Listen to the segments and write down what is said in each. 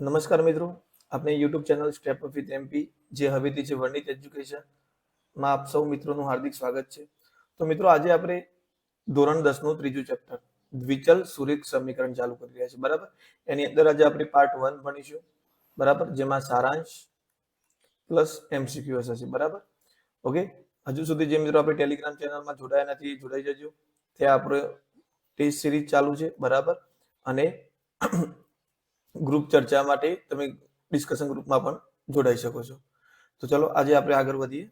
નમસ્કાર મિત્રો, આપણે YouTube channel step up with MP જે હવેથી છે વર્ણિત એજ્યુકેશનમાં આપ સૌ મિત્રોનું હાર્દિક સ્વાગત છે. તો મિત્રો આજે આપણે ધોરણ 10 નું ત્રીજું ચેપ્ટર દ્વિચલ સુરેખ સમીકરણ ચાલુ કરી રહ્યા છે. બરાબર, એની અંદર આજે આપણે પાર્ટ 1 ભણીશું. બરાબર, જેમાં સારાંશ પ્લસ એમસીક્યુ હશે. બરાબર, ઓકે. હજુ સુધી જે મિત્રો આપણે ટેલિગ્રામ ચેનલમાં જોડાયા નથી જોડાઈ જજો. ત્યાં આપણે ટેસ્ટ સિરીઝ ચાલુ છે. બરાબર, અને ગ્રુપ ચર્ચા માટે તમે ડિસ્કશન ગ્રુપમાં પણ જોડાઈ શકો છો. તો ચલો આજે આપણે આગળ વધીએ.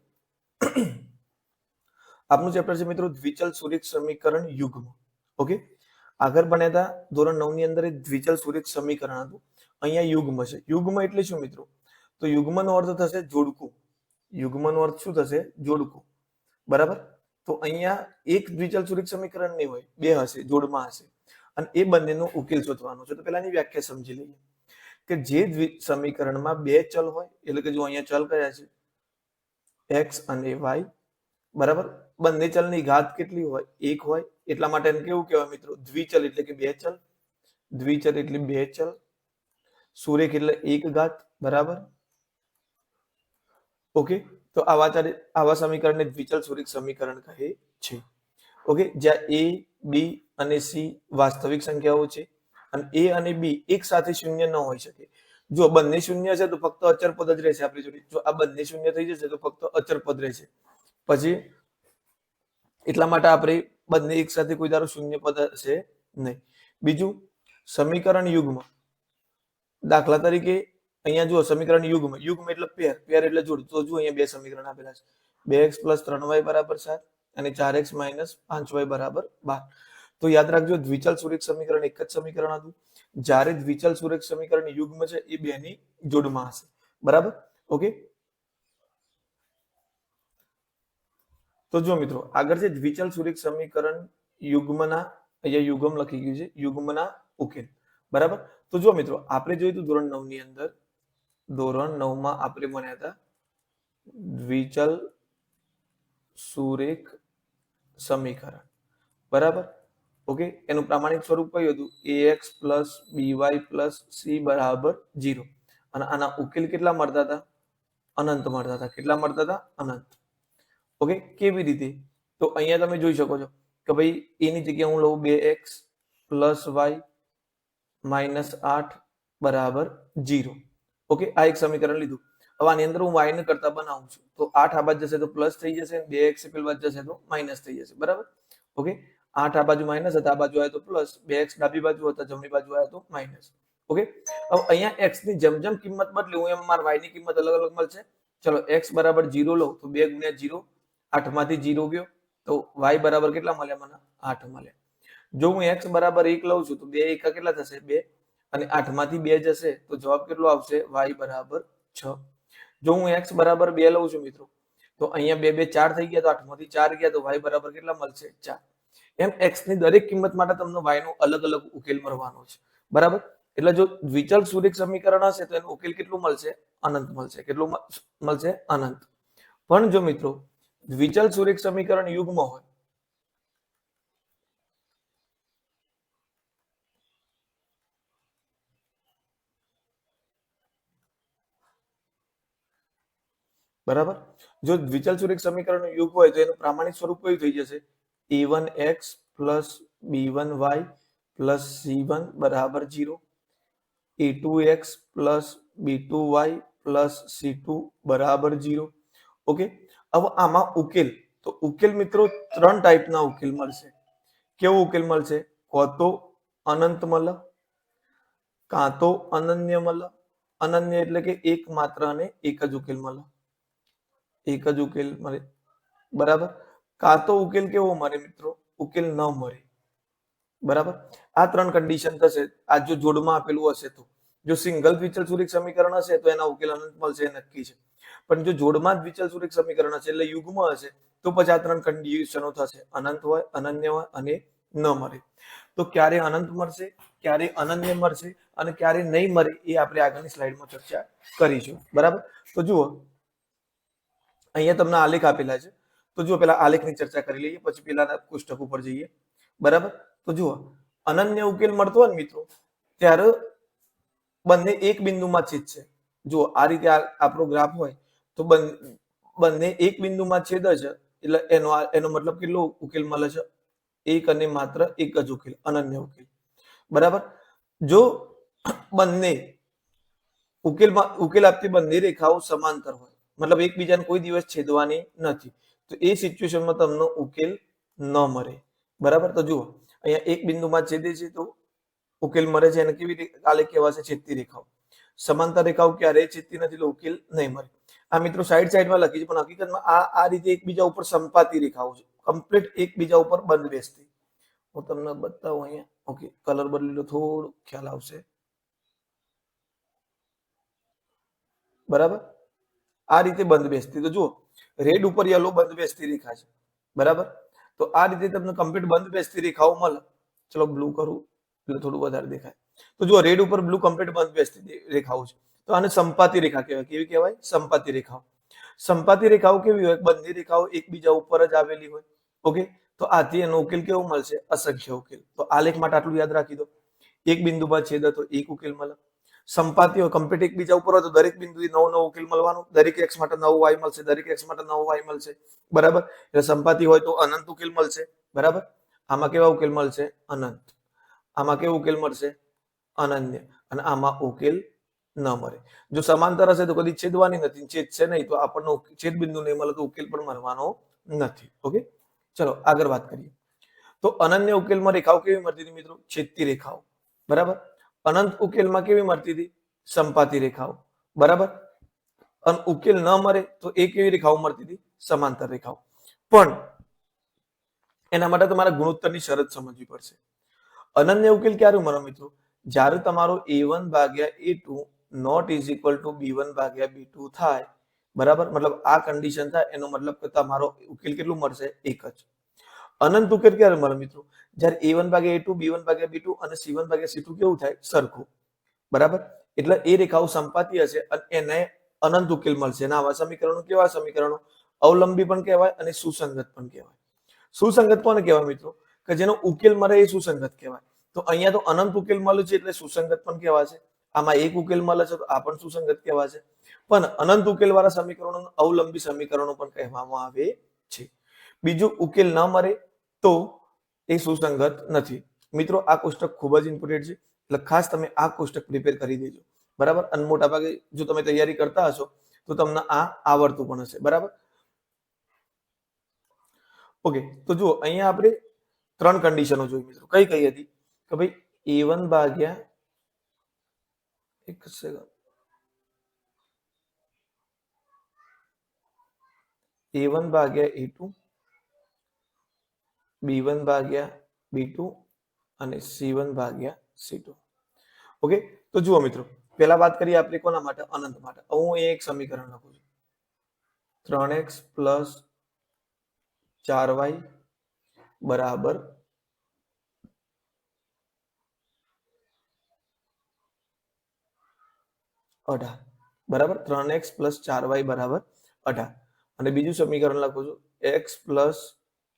આપનું ચેપ્ટર છે મિત્રો દ્વિચલ સુરેખ સમીકરણ યુગ્મ. ઓકે, આગળ ભણ્યા હતા ધોરણ 9 ની અંદર દ્વિચલ સુરેખ સમીકરણ હતું. અહીંયા યુગ્મ છે. યુગ્મ એટલે શું મિત્રો? તો યુગ્મનો અર્થ થશે જોડકું. યુગ્મનો અર્થ શું થશે? જોડકું. બરાબર, તો અહીંયા એક દ્વિચલ સુરેખ સમીકરણ નહીં હોય, બે હશે, જોડમાં હશે, અને એ બંનેનો ઉકેલ શોધવાનો છે. તો પહેલાની વ્યાખ્યા સમજી લઈએ કે જે સમીકરણમાં બે ચલ હોય, એટલે કે જો અહીંયા ચલ કયા છે x અને y, બરાબર, બંને ચલની ઘાત કેટલી હોય? એક હોય. એટલા માટે એને કેવું કહેવાય મિત્રો? દ્વિચલ એટલે કે બે ચલ. દ્વિચલ એટલે બે ચલ. સુરેખ એટલે એક ઘાત. બરાબર, ઓકે. તો આવા સમીકરણને દ્વિચલ સુરેખ સમીકરણ કહે છે. ઓકે, જ્યાં a b અને c વાસ્તવિક સંખ્યાઓ છે અને a અને b એક સાથે શૂન્ય ન હોઈ શકે. જો બંને શૂન્ય છે તો ફક્ત અચર પદ જ રહેશે આપણી જોડે. જો આ બંને શૂન્ય થઈ જશે તો ફક્ત અચર પદ રહેશે. પછી એટલા માટે આપણે બંને એક સાથે કોઈ ધારો શૂન્ય પદ હશે નહીં. બીજું, સમીકરણ યુગ્મ. દાખલા તરીકે અહીંયા જુઓ સમીકરણ યુગ્મ. યુગ્મ એટલે પેર. પેર એટલે જોડ. તો જુઓ અહીંયા બે સમીકરણ આપેલા છે. 2x + 3y = 7 અને 4x - 5y = 12. તો યાદ રાખજો દ્વિચલ સુરેખ સમીકરણ એક જ સમીકરણ હતું. જ્યારે દ્વિચલ સુરેખ સમીકરણ યુગ્મ છે એ બેની જોડમાં હશે. બરાબર, ઓકે. તો જો મિત્રો આગળ છે દ્વિચલ સુરેખ સમીકરણ યુગ્મના, અહીંયા યુગ્મ લખી ગયું છે, યુગ્મના ઉકેલ. બરાબર, તો જો મિત્રો આપણે જોયું હતું ધોરણ 9 ની અંદર, ધોરણ 9 માં આપણે ભણ્યા હતા દ્વિચલ સુરેખ સમીકરણ. બરાબર, ઓકે. એનું પ્રામાણિક સ્વરૂપ કયું હતું? ax + by + c = 0. અને આના ઉકેલ કેટલા મળતા હતા? અનંત મળતા હતા. કેટલા મળતા હતા? અનંત. ઓકે, કેવી રીતે? તો અહીંયા તમે જોઈ શકો છો કે ભાઈ એની જગ્યાએ હું લઉં 2x + y - 8 = 0. ઓકે, આ એક સમીકરણ લીધું. હવે આની અંદર હું y ને કરતા બનાવું છું. તો 8 આ બાજુ જશે તો પ્લસ થઈ જશે, 2x પેલી બાજુ જશે તો માઈનસ થઈ જશે. બરાબર, ઓકે. 8 આ બાજુ માઈનસ હતા, આ બાજુ આવ્યો તો પ્લસ, 2x ડાબી બાજુ હતા, જમણી બાજુ આવ્યો તો માઈનસ. ઓકે, હવે અહીંયા x ની જેમ જેમ કિંમત બદલી હું એમ મારા y ની કિંમત અલગ અલગ મળશે. ચલો x = 0 લઉં તો 2 × 0, 8 માંથી 0 ગયો તો y બરાબર કેટલા મળ્યા મને? 8 મળ્યા. જો હું x = 1 લઉં છું તો 2 × 1 કેટલા થશે? 2, અને 8 માંથી 2 જશે તો જવાબ કેટલો આવશે? y = 6. જો હું x = 2 લઉં છું મિત્રો તો અહીંયા 2 2 4 થઈ ગયા, તો 8 માંથી 4 ગયા તો y બરાબર કેટલા મળશે? 4. એમ x ની દરેક કિંમત માટે તમને y નો અલગ અલગ ઉકેલ મળવાનો છે. બરાબર, એટલે જો દ્વિચલ સુરેખ સમીકરણ હશે તો એનો ઉકેલ કેટલું મળશે? અનંત મળશે. કેટલું મળશે? અનંત. પણ જો મિત્રો દ્વિચલ સુરેખ સમીકરણ યુગ્મ હોય, બરાબર, જો દ્વિચલ સુરેખ સમીકરણ યુગ હોય તો એનું પ્રામાણિક સ્વરૂપ કયું થઈ જશે? a1x + b1y + c1 = 0, a2x + b2y + c2 = 0. Okay, હવે આમાં ઉકેલ, તો ઉકેલ મિત્રો ત્રણ ટાઈપના ઉકેલ મળશે. કેવો ઉકેલ મળશે? કાં તો અનંત મળે, કાં તો અનન્ય મળે. અનન્ય એટલે કે એક માત્ર અને એક જ ઉકેલ મળે. એક જ ઉકેલ મળે. બરાબર, કાં તો ઉકેલ કેવો મળે મિત્રો? ઉકેલ ન મળે. બરાબર, આ ત્રણ કન્ડિશન થશે. આ જો જોડમાં આપેલું હશે તો. જો સિંગલ દ્વિચલ સુરેખ સમીકરણ હશે તો એના ઉકેલ અનંત મળશે, નક્કી છે. પણ જો જોડમાં દ્વિચલ સુરેખ સમીકરણ હશે એટલે યુગ્મ હશે તો પછી આ ત્રણ કન્ડિશનો થશે: અનંત હોય, અનન્ય હોય અને ન મળે. તો ક્યારે અનંત મળશે, ક્યારે અનન્ય મળશે અને ક્યારે નહીં મળે એ આપણે આગળની સ્લાઇડમાં ચર્ચા કરીશું. બરાબર, તો જુઓ અહીંયા તમને આલેખ આપેલા છે. તો જુઓ પેલા આલેખની ચર્ચા કરી લઈએ, પછી પેલાના કોષ્ટક ઉપર જઈએ. બરાબર, તો જુઓ અનન્ય ઉકેલ મળતો હોય ને મિત્રો ત્યારે બંને એક બિંદુમાં છેદશે. જો આ રીતે આપણો ગ્રાફ હોય તો બંને એક બિંદુમાં છેદ છે, એટલે એનો મતલબ કેટલો ઉકેલ મળે છે? એક અને માત્ર એક જ ઉકેલ, અનન્ય ઉકેલ. બરાબર. જો બંને ઉકેલ આપતી બંને રેખાઓ સમાંતર હોય, મતલબ એકબીજાને કોઈ દિવસ છેદવાની નથી, તો એ સિચ્યુએશનમાં તમને ઉકેલ ન મળે. બરાબર. તો જુઓ અહીંયા એક બિંદુમાં છેદે છે તો ઉકેલ મળે છે, અને કેવી રીતે આલેખ કહેવાશે? છેદતી રેખાઓ. સમાંતર રેખાઓ ક્યારેય છેદતી નથી, એટલે ઉકેલ નહીં મળે. આ મિત્રો સાઈડમાં લખી છે, પણ હકીકતમાં આ રીતે એકબીજા ઉપર સંપાતી રેખાઓ છે, કમ્પ્લીટ એકબીજા ઉપર બંધ બેસતી. હું તમને બતાવું અહીંયા. ઓકે, કલર બદલી લો, થોડું ખ્યાલ આવશે. બરાબર. આ રીતે બંધ બેસતી. તો જુઓ રેડ ઉપર યલો બંધ બેસતી રેખા છે. બરાબર. તો આ રીતે તમને કમ્પ્લીટ બંધ બેસતી રેખાઓ મળે. ચલો બ્લુ કરું એટલે થોડું વધારે દેખાય. તો જુઓ રેડ ઉપર બ્લુ કમ્પ્લીટ બંધ બેસતી રેખાઓ છે. તો આને સંપાતી રેખા કહેવાય. કેવી કહેવાય? સંપાતી રેખાઓ. સંપાતી રેખાઓ કેવી હોય? બંને રેખાઓ એકબીજા ઉપર જ આવેલી હોય. ઓકે, તો આથી એનો ઉકેલ કેવો મળશે? અસંખ્ય ઉકેલ. તો આલેખ માટે આટલું યાદ રાખી દો. એક બિંદુમાં છેદ તો એક ઉકેલ મળે. સંપાતી હોય, કમ્પ્લીટ એકબીજા ઉપર હોય, તો દરેક બિંદુએ નવો નવો ઉકેલ મળવાનો. દરેક એક્સ માટે નવો વાય મળશે, દરેક એક્સ માટે નવો વાય મળશે. બરાબર. એટલે સંપાતી હોય તો અનંત ઉકેલ મળશે. બરાબર. આમાં કેવા ઉકેલ મળશે? અનંત. આમાં કેવો ઉકેલ મળશે? અનન્ય. અને આમાં ઉકેલ ન મળે. જો સમાંતર હશે તો કદી છેદવાની નથી, છેદશે નહીં તો આપણને છેદ બિંદુ નહીં મળે, તો ઉકેલ પણ મળવાનો નથી. ઓકે, ચલો આગળ વાત કરીએ. તો અનન્ય ઉકેલમાં રેખાઓ કેવી મળતી હતી મિત્રો? છેદતી રેખાઓ. બરાબર. અનંત ઉકેલમાં કેવી મળતી હતી? સંપાતી રેખાઓ. બરાબર. અને ઉકેલ ન મળે તો એ કેવી રેખાઓ મળતી હતી? સમાંતર રેખાઓ. પણ એના માટે તમારે ગુણોત્તરની શરત સમજવી પડશે. અનન્ય ઉકેલ ક્યારે મળે મિત્રો? જ્યારે તમારો a1 ભાગ્યા a2 not is equal to b1 ભાગ્યા b2 થાય. બરાબર. મતલબ આ કન્ડિશન થાય, એનો મતલબ કે તમારો ઉકેલ કેટલું મળશે? એક જ. અનંત ઉકેલ ક્યારે મળે મિત્રો? જ્યારે a1 ભાગ્યા a2, b1 ભાગ્યા b2 અને c1 ભાગ્યા c2 કેવું થાય? સરખું. બરાબર. એટલે એ રેખાઓ સંપાતી હશે અને એને અનંત ઉકેલ મળશે. અને આવા સમીકરણો કેવા સમીકરણો? અવલંબી પણ કહેવાય અને સુસંગત પણ કહેવાય. સુસંગત કોને કહેવાય મિત્રો? કે જેનો ઉકેલ મળે એ સુસંગત કહેવાય. તો અહીંયા તો અનંત ઉકેલ મળે છે એટલે સુસંગત પણ કહેવાશે. આમાં એક ઉકેલ મળે છે તો આ પણ સુસંગત કહેવાશે. પણ અનંત ઉકેલ વાળા સમીકરણો અવલંબી સમીકરણો પણ કહેવામાં આવે છે. બીજું ઉકેલ ન મળે તો એ સુસંગત નથી. મિત્રો આ કોષ્ટક ખૂબ જ ઇમ્પોર્ટન્ટ છે, એટલે ખાસ તમે આ કોષ્ટક પ્રિપેર કરી દેજો. બરાબર. અને મોટા ભાગે જો તમે તૈયારી કરતા હશો તો તમને આ આવડતું પણ હશે. બરાબર. ઓકે, તો જુઓ અહીંયા આપણે ત્રણ કન્ડિશનો જોઈ મિત્રો. કઈ કઈ હતી? કે ભાઈ a1 ભાગ્યા એક સેકન્ડ a1 ભાગ્યા a2, b1 ભાગ્યા b2 અને c1 ભાગ્યા c2. ઓકે, તો જુઓ મિત્રો, પહેલા વાત કરીએ આપણે કોના માટે? અનંત માટે. હું એક સમીકરણ લખું છું. 3x પ્લસ 4y બરાબર 18. બરાબર. 3x પ્લસ 4y બરાબર 18. અને બીજું સમીકરણ લખું છું x પ્લસ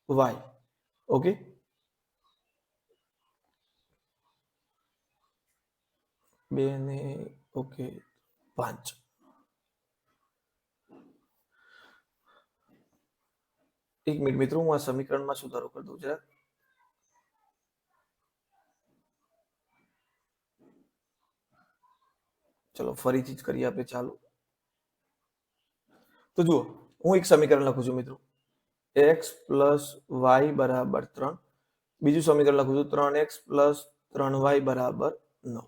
y. ઓકે, બે ને ઓકે 5. એક મિનિટ મિત્રો, હું આ સમીકરણમાં સુધારો કરી દઉં જરા. ચલો ફરીથી જ કરીએ આપણે ચાલુ. તો જુઓ હું એક સમીકરણ લખું છું મિત્રો, x પ્લસ y બરાબર 3. બીજું સમીકરણ લખું છું 3x પ્લસ 3y બરાબર 9.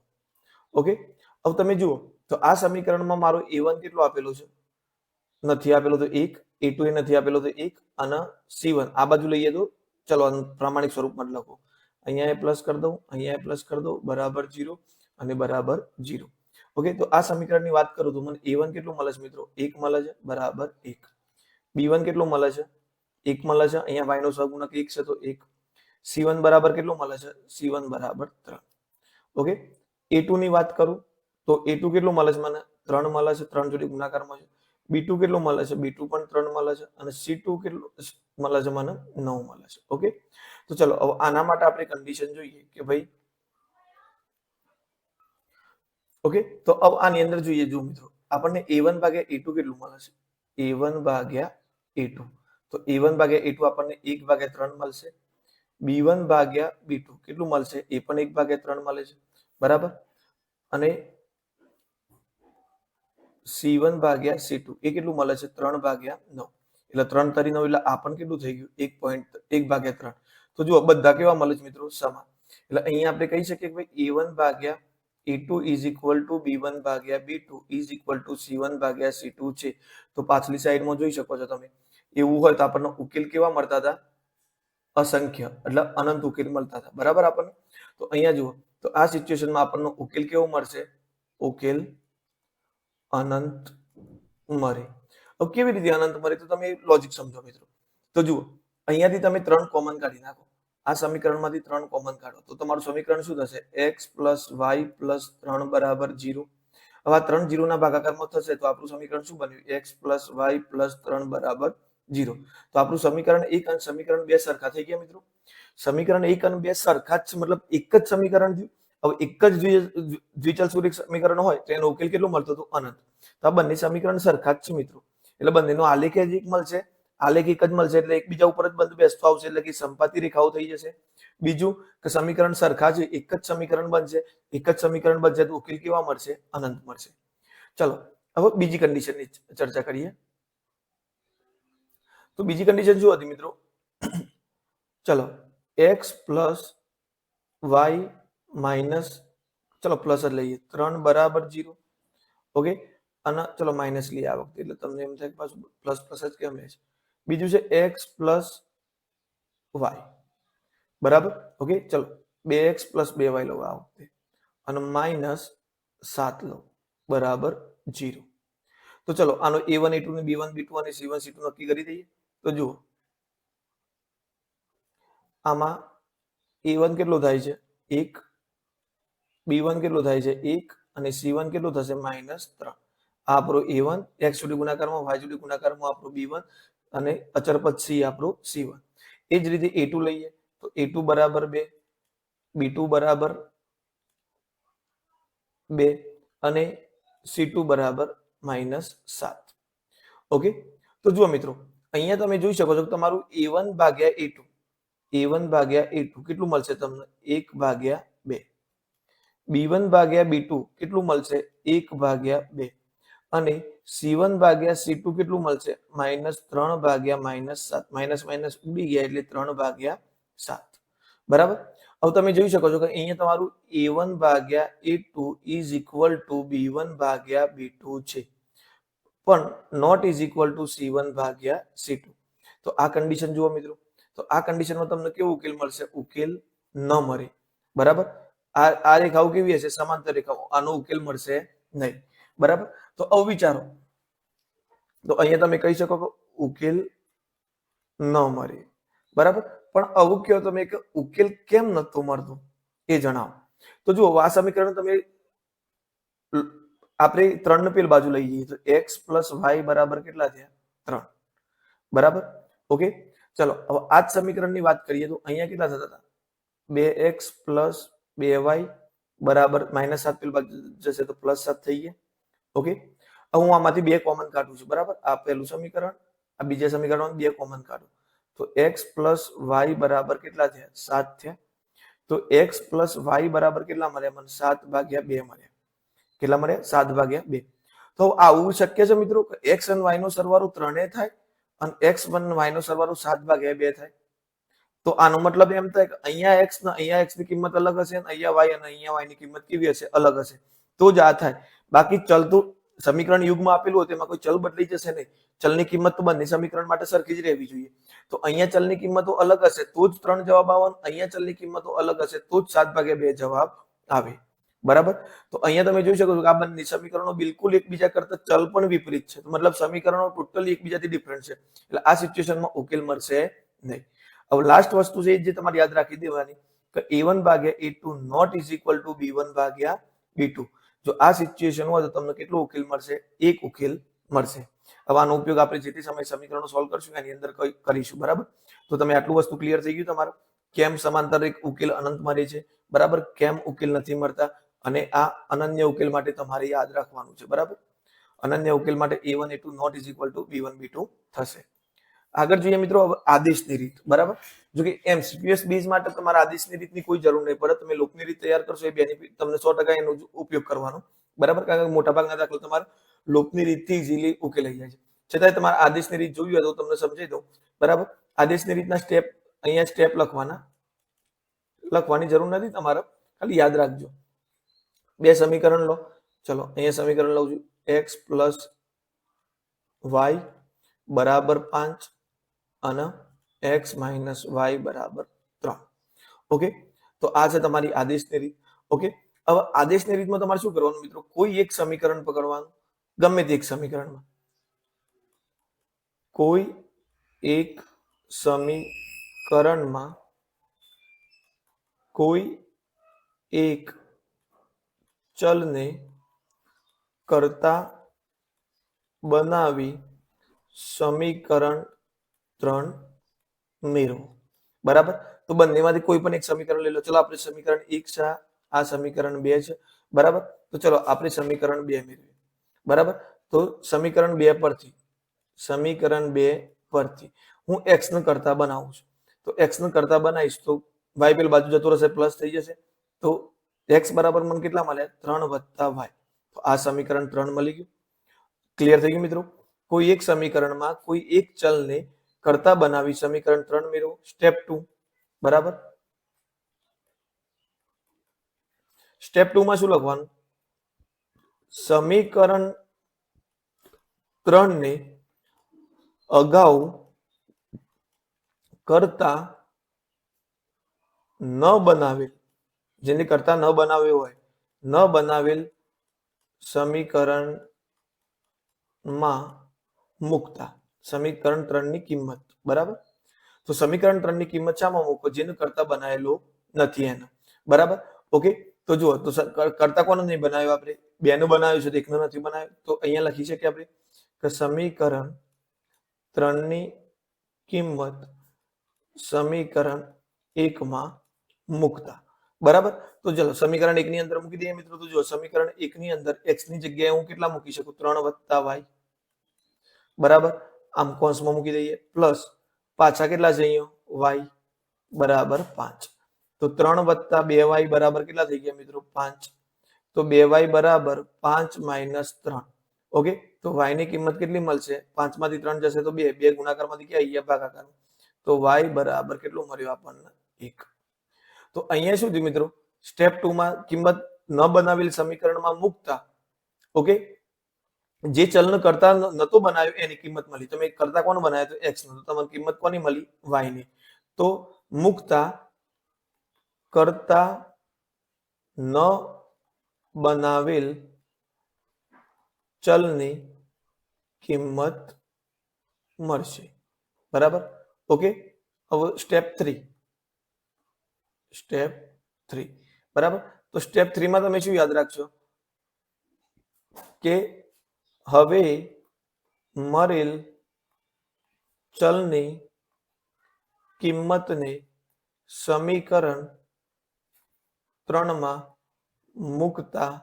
ઓકે, હવે તમે જુઓ તો આ સમીકરણમાં મારો a1 કેટલો આપેલો છે? નથી આપેલો તો 1, a2 એ નથી આપેલો તો 1, અને c1 આ બાજુ લઈએ તો ચલો પ્રામાણિક સ્વરૂપમાં લખો. અહીંયા એ પ્લસ કરી દઉં, અહીંયા એ પ્લસ કરી દઉં, બરાબર 0 અને બરાબર 0. ઓકે, તો આ સમીકરણની વાત કરું તો મને a1 કેટલું મળે છે મિત્રો? 1 મળે છે, બરાબર 1. b1 કેટલું મળે છે? 1 મળે છે. અહીંયા y નો સહગુણક 1 છે તો 1. c1 બરાબર કેટલું મળે છે? c1 બરાબર 3. ઓકે, a2 ની વાત કરું તો a2 કેટલું મળે છે મને? 3 મળે છે, 3 જોડે ગુણાકારમાં છે. b2 કેટલું મળે છે? b2 પણ 3 મળે છે. અને c2 કેટલું મળે છે મને? 9 મળે છે. ઓકે, તો ચલો હવે આના માટે આપણે કન્ડિશન જોઈએ કે ભાઈ ઓકે, તો હવે આની અંદર જોઈએ, જો મિત્રો આપણને a1 ભાગ્યા a2 કેટલું મળે છે? a1 ભાગ્યા a2, તો a1 ભાગ્યા a2 આપણને 1/3 મળશે. b1 ભાગ્યા b2 કેટલું મળશે? એ પણ 1/3 મળે છે, બરાબર. અને c1 ભાગ્યા c2 એ કેટલું મળે છે? 3/9. એટલે 3 તરી 9 એટલે આ પણ કેટલું થઈ ગયું? 1/3. તો જુઓ બધા કેવા મળે છે મિત્રો? સમાન. એટલે અહીંયા આપણે કહી શકીએ કે ભાઈ a1 ભાગ્યા a2 is equal to b1 ભાગ્યા b2 is equal to c1 ભાગ્યા c2 છે. તો પાછલી સાઈડમાં જોઈ શકો છો તમે. એવું હોય તો આપણને ઉકેલ કેવા મળતા હતા? અસંખ્ય, એટલે અનંત ઉકેલ મળતા હતા, બરાબર આપણને. તો અહીંયા જુઓ, તો આ સિચ્યુએશનમાં આપણને ઉકેલ કેવો મળશે? ઉકેલ અનંત મળે. હવે કેવી રીતે અનંત મળે? તો તમે લોજિક સમજો મિત્રો. તો જુઓ, અહીંયાથી તમે 3 કોમન કાઢી નાખો. આ સમીકરણમાંથી 3 કોમન કાઢો તો તમારું સમીકરણ શું થશે? x + y + 3 = 0. હવે આ 3 0 ના ભાગાકારમાં થશે તો આપણું સમીકરણ શું બન્યું? x + y + 3 = 0. તો આપણું સમીકરણ 1 અને સમીકરણ 2 સરખા થઈ ગયા મિત્રો. સમીકરણ 1 અને 2 સરખા જ, મતલબ એક જ સમીકરણ થયું. હવે એક જ દ્વિચલ સૂત્રિક સમીકરણ હોય તો એનો ઉકેલ કેટલો મળતો હતો? અનંત. તો આ બંને સમીકરણ સરખા જ છે મિત્રો. એટલે બંનેનો આલેખ જ એક મળશે, આલેખ એક જ મળશે એટલે એકબીજા ઉપર જ બંધ બેસતો આવશે, એટલે કે સંપાતી રેખાઓ થઈ જશે. બીજું કે સમીકરણ સરખા છે, એક જ સમીકરણ બનશે, એક જ સમીકરણ બનશે તો ઉકેલ કેવા મળશે? અનંત મળશે. ચલો હવે બીજી કન્ડિશનની ચર્ચા કરીએ. તો બીજી કન્ડિશન શું હતી મિત્રો? ચલો x + y માઇનસ, ચલો પ્લસ જ લઈએ, 3 = 0. ઓકે, અને ચલો માઇનસ લઈએ આ વખતે, એટલે તમને એમ થાય કે પાછું પ્લસ પ્લસ જ કેમ રહે છે. બીજું છે x + y, બરાબર. ઓકે, ચલો 2x + 2y લો આ વખતે, અને -7 લો બરાબર 0. તો ચલો આનો a1 a2 ને b1 b2 અને c1 c2 નક્કી કરી દઈએ. તો જુઓ, આમાં a1 કેટલો થાય છે? 1, b1 કેટલો થાય છે? 1, અને c1 કેટલો થશે? -3. આ આપણો a1, x જોડે ગુણાકારમાં, y જોડે ગુણાકારમાં આપણો b1, અને અચળ પદ c આપણો c1. એ જ રીતે a2 લઈએ તો a2 = 2, b2 = 2, અને c2 = -7. ઓકે, તો જુઓ મિત્રો, અહીંયા તમે જોઈ શકો છો કે તમારું a1 ભાગ્યા a2, a1 ભાગ્યા a2 કેટલું મળશે તમને? 1/2. b1 ભાગ્યા b2 કેટલું મળશે? 1/2. અને c1 ભાગ્યા c2 કેટલું મળશે? -3 ભાગ્યા -7. માઇનસ માઇનસ ઉડી ગયા એટલે 3/7. બરાબર. હવે તમે જોઈ શકો છો કે અહીંયા તમારું a1 ભાગ્યા a2 is equal to b1 ભાગ્યા b2 છે, પણ not is equal to c1 ભાગ્યા c2. તો આ કન્ડિશન જુઓ મિત્રો. તો આ કન્ડિશનમાં તમને કેવો ઉકેલ મળશે? ઉકેલ ન મળે, બરાબર. આ રેખાઓ કેવી હશે? સમાંતર રેખાઓ. આનો ઉકેલ મળશે નહીં, બરાબર. તો હવે વિચારો, તો અહીંયા તમે કહી શકો કે ઉકેલ ન મળે, બરાબર. પણ આવું કયો તમે કે ઉકેલ કેમ નતો મળતો એ જણાવો. તો જુઓ, આ સમીકરણ તમે આપણે 3 ને પેલી બાજુ લઈ જઈએ તો x + y બરાબર કેટલા થયા? 3, બરાબર. ઓકે, ચલો હવે આ જ સમીકરણની વાત કરીએ તો અહીંયા કેટલા થતા હતા? 2x + 2y બરાબર -7 પેલી બાજુ જશે તો +7 થઈ ગયા. ઓકે, હવે હું આમાંથી 2 કોમન કાઢું છું, બરાબર. આ પહેલું સમીકરણ, આ બીજા સમીકરણમાં 2 કોમન કાઢું તો x + y બરાબર કેટલા થયા? 7 થયા. તો x + y બરાબર કેટલા મળ્યા મને? 7/2 મળ્યા. કેટલા મળ્યા? 7/2. તો આવું શક્ય છે મિત્રો કે x અને y નો સરવાળો 3 થાય અને x અને y નો સરવાળો 7/2 થાય? તો આનો મતલબ એમ થાય કે અહીંયા x ને અહીંયા x ની કિંમત અલગ હશે, અને અહીંયા y અને અહીંયા y ની કિંમત કેવી હશે? અલગ હશે. તો જ આ થાય. બાકી ચલતું સમીકરણ યુગમાં આપેલું હોય તેમાં કોઈ ચલ બદલાઈ જશે નહીં. ચલની કિંમત તો બંને સમીકરણ માટે સરખી જ રહેવી જોઈએ. તો અહીંયા ચલની કિંમતો અલગ હશે તો જ 3 જવાબ આવે, અહીંયા ચલની કિંમતો અલગ હશે તો જ 7/2 જવાબ આવે, બરાબર. તો અહીંયા તમે જોઈ શકો છો કે આ બંને સમીકરણો બિલકુલ એકબીજા કરતા ચલ પણ વિપરીત છે. મતલબ સમીકરણો ટોટલી એકબીજાથી ડિફરન્ટ છે. એટલે આ સિચ્યુએશનમાં ઉકેલ મળશે નહીં. હવે લાસ્ટ વસ્તુ છે જે તમારે યાદ રાખી દેવાની કે a1 ભાગ્યા a2 not is equal to b1 ભાગ્યા b2. જો આ સિચ્યુએશન હોય તો તમને કેટલો ઉકેલ મળશે? એક ઉકેલ મળશે. હવે આનો ઉપયોગ આપણે જે તે સમય સમીકરણો સોલ્વ કરશું એની અંદર કરીશું, બરાબર. તો તમે આટલું વસ્તુ ક્લિયર થઈ ગયું તમારું? કેમ સમાંતર એક ઉકેલ અનંત મળે છે, બરાબર, કેમ ઉકેલ નથી મળતા, અને આ અનન્ય ઉકેલ માટે તમારે યાદ રાખવાનું છે, બરાબર. અનન્ય ઉકેલ માટે a1 a2 not is equal to b1 b2 થશે. આગળ જોઈએ મિત્રો હવે આદેશની રીત, બરાબર. જો કે એમસીક્યુએસ બેઝ માટે તમારે આદેશની રીતની કોઈ જરૂર નહીં પડે, તમે લોકની રીત તૈયાર કરશો એ બેનિફિટ તમને 100% એનો ઉપયોગ કરવાનો, બરાબર. કારણ કે મોટાભાગના દાખલા તમારે લોકની રીતથી ઇઝીલી ઉકેલાઈ જાય છે. છતાંય તમારે આદેશની રીત જોવી હોય તો તમને સમજાવી દઉં, બરાબર. આદેશની રીતના સ્ટેપ અહીંયા સ્ટેપ લખવાની જરૂર નથી તમારે, ખાલી યાદ રાખજો. બે સમીકરણ લો, ચલો અહીંયા સમીકરણ લઉં છું, x પ્લસ વાય બરાબર 5 અને x માઇનસ વાય બરાબર 3. ઓકે, તો આ છે તમારી આદેશની રીત. ઓકે, હવે આદેશની રીતમાં તમારે શું કરવાનું મિત્રો, કોઈ એક સમીકરણ પકડવાનું, ગમે તે એક સમીકરણમાં કોઈ એક સમીકરણમાં કોઈ એક ચલને કરતા બનાવી સમીકરણ 3 મેળવો, બરાબર. તો બંનેમાંથી કોઈ પણ એક સમીકરણ લઈ લો. ચલો આપણે સમીકરણ 1 છે, આ સમીકરણ 2 છે, બરાબર. તો ચલો આપણે સમીકરણ 2 મેળવીએ, બરાબર. તો સમીકરણ 2 પરથી હું x ને કરતા બનાવું છું. તો x ને કરતા બનાવીશ તો y પેલી બાજુ જતો રહેશે, પ્લસ થઈ જશે. તો x બરાબર મને કેટલા મળ્યા, 3 વત્તા y. તો આ સમીકરણ 3 મળી ગયું. ક્લિયર થઈ ગયું મિત્રો. કોઈ એક સમીકરણમાં કોઈ એક ચલને કરતા બનાવી સમીકરણ 3 મેળવો. સ્ટેપ 2, બરાબર. સ્ટેપ 2 માં શું લખવાનું, સમીકરણ 3 ને અગાઉ કરતા ન બનાવેલ, જેને કરતા ન બનાવ્યો હોય, ન બનાવેલ સમીકરણમાં મૂકતા સમીકરણ 3 ની કિંમત, બરાબર. તો સમીકરણ 3 ની કિંમત શામાં મૂકો, જેને કરતા બનાવેલો નથી એનો, બરાબર. ઓકે, તો જુઓ, તો કરતા કોનો નહીં બનાવ્યો, આપણે 2 નો બનાવ્યો છે, તો 1 નો નથી બનાવ્યો. તો અહીંયા લખી શકીએ આપણે કે સમીકરણ 3 ની કિંમત સમીકરણ 1 માં મૂકતા, બરાબર. તો ચલો સમીકરણ 1 ની અંદર મૂકી દઈએ મિત્રો. તો જો સમીકરણ 1 ની અંદર x ની જગ્યાએ હું કેટલા મૂકી શકું, 3 વત્તા y, બરાબર. આમ કૌંસમાં મૂકી દઈએ, પ્લસ પાછા કેટલા છે અહીંયા y બરાબર 5. તો 3 વત્તા 2y બરાબર કેટલા થઈ ગયા મિત્રો, 5. તો 2y બરાબર 5 માઇનસ 3. ઓકે, તો y ની કિંમત કેટલી મળશે, 5 માંથી 3 જશે તો 2 ગુણાકારમાંથી ક્યાં અહીંયા ભાગાકાર. તો y બરાબર કેટલું મળ્યું આપણને, 1. તો અહીંયા શું થયું મિત્રો, સ્ટેપ 2 માં કિંમત ન બનાવેલ સમીકરણમાં મૂકતા, ઓકે, જે ચલને કરતા નતો બનાવ્યો એની કિંમત મળી. તમે કરતા કોણ બનાવ્યો, તો x નો, તો તમને કિંમત કોની મળી, y ની. તો મૂકતા કરતા ન બનાવેલ ચલની કિંમત મળશે, બરાબર. ઓકે, હવે સ્ટેપ 3, બરાબર. તો સ્ટેપ 3 માં તમે શું યાદ રાખશો કે હવે મળેલ ચલની કિંમતને સમીકરણ 3 માં મૂકતા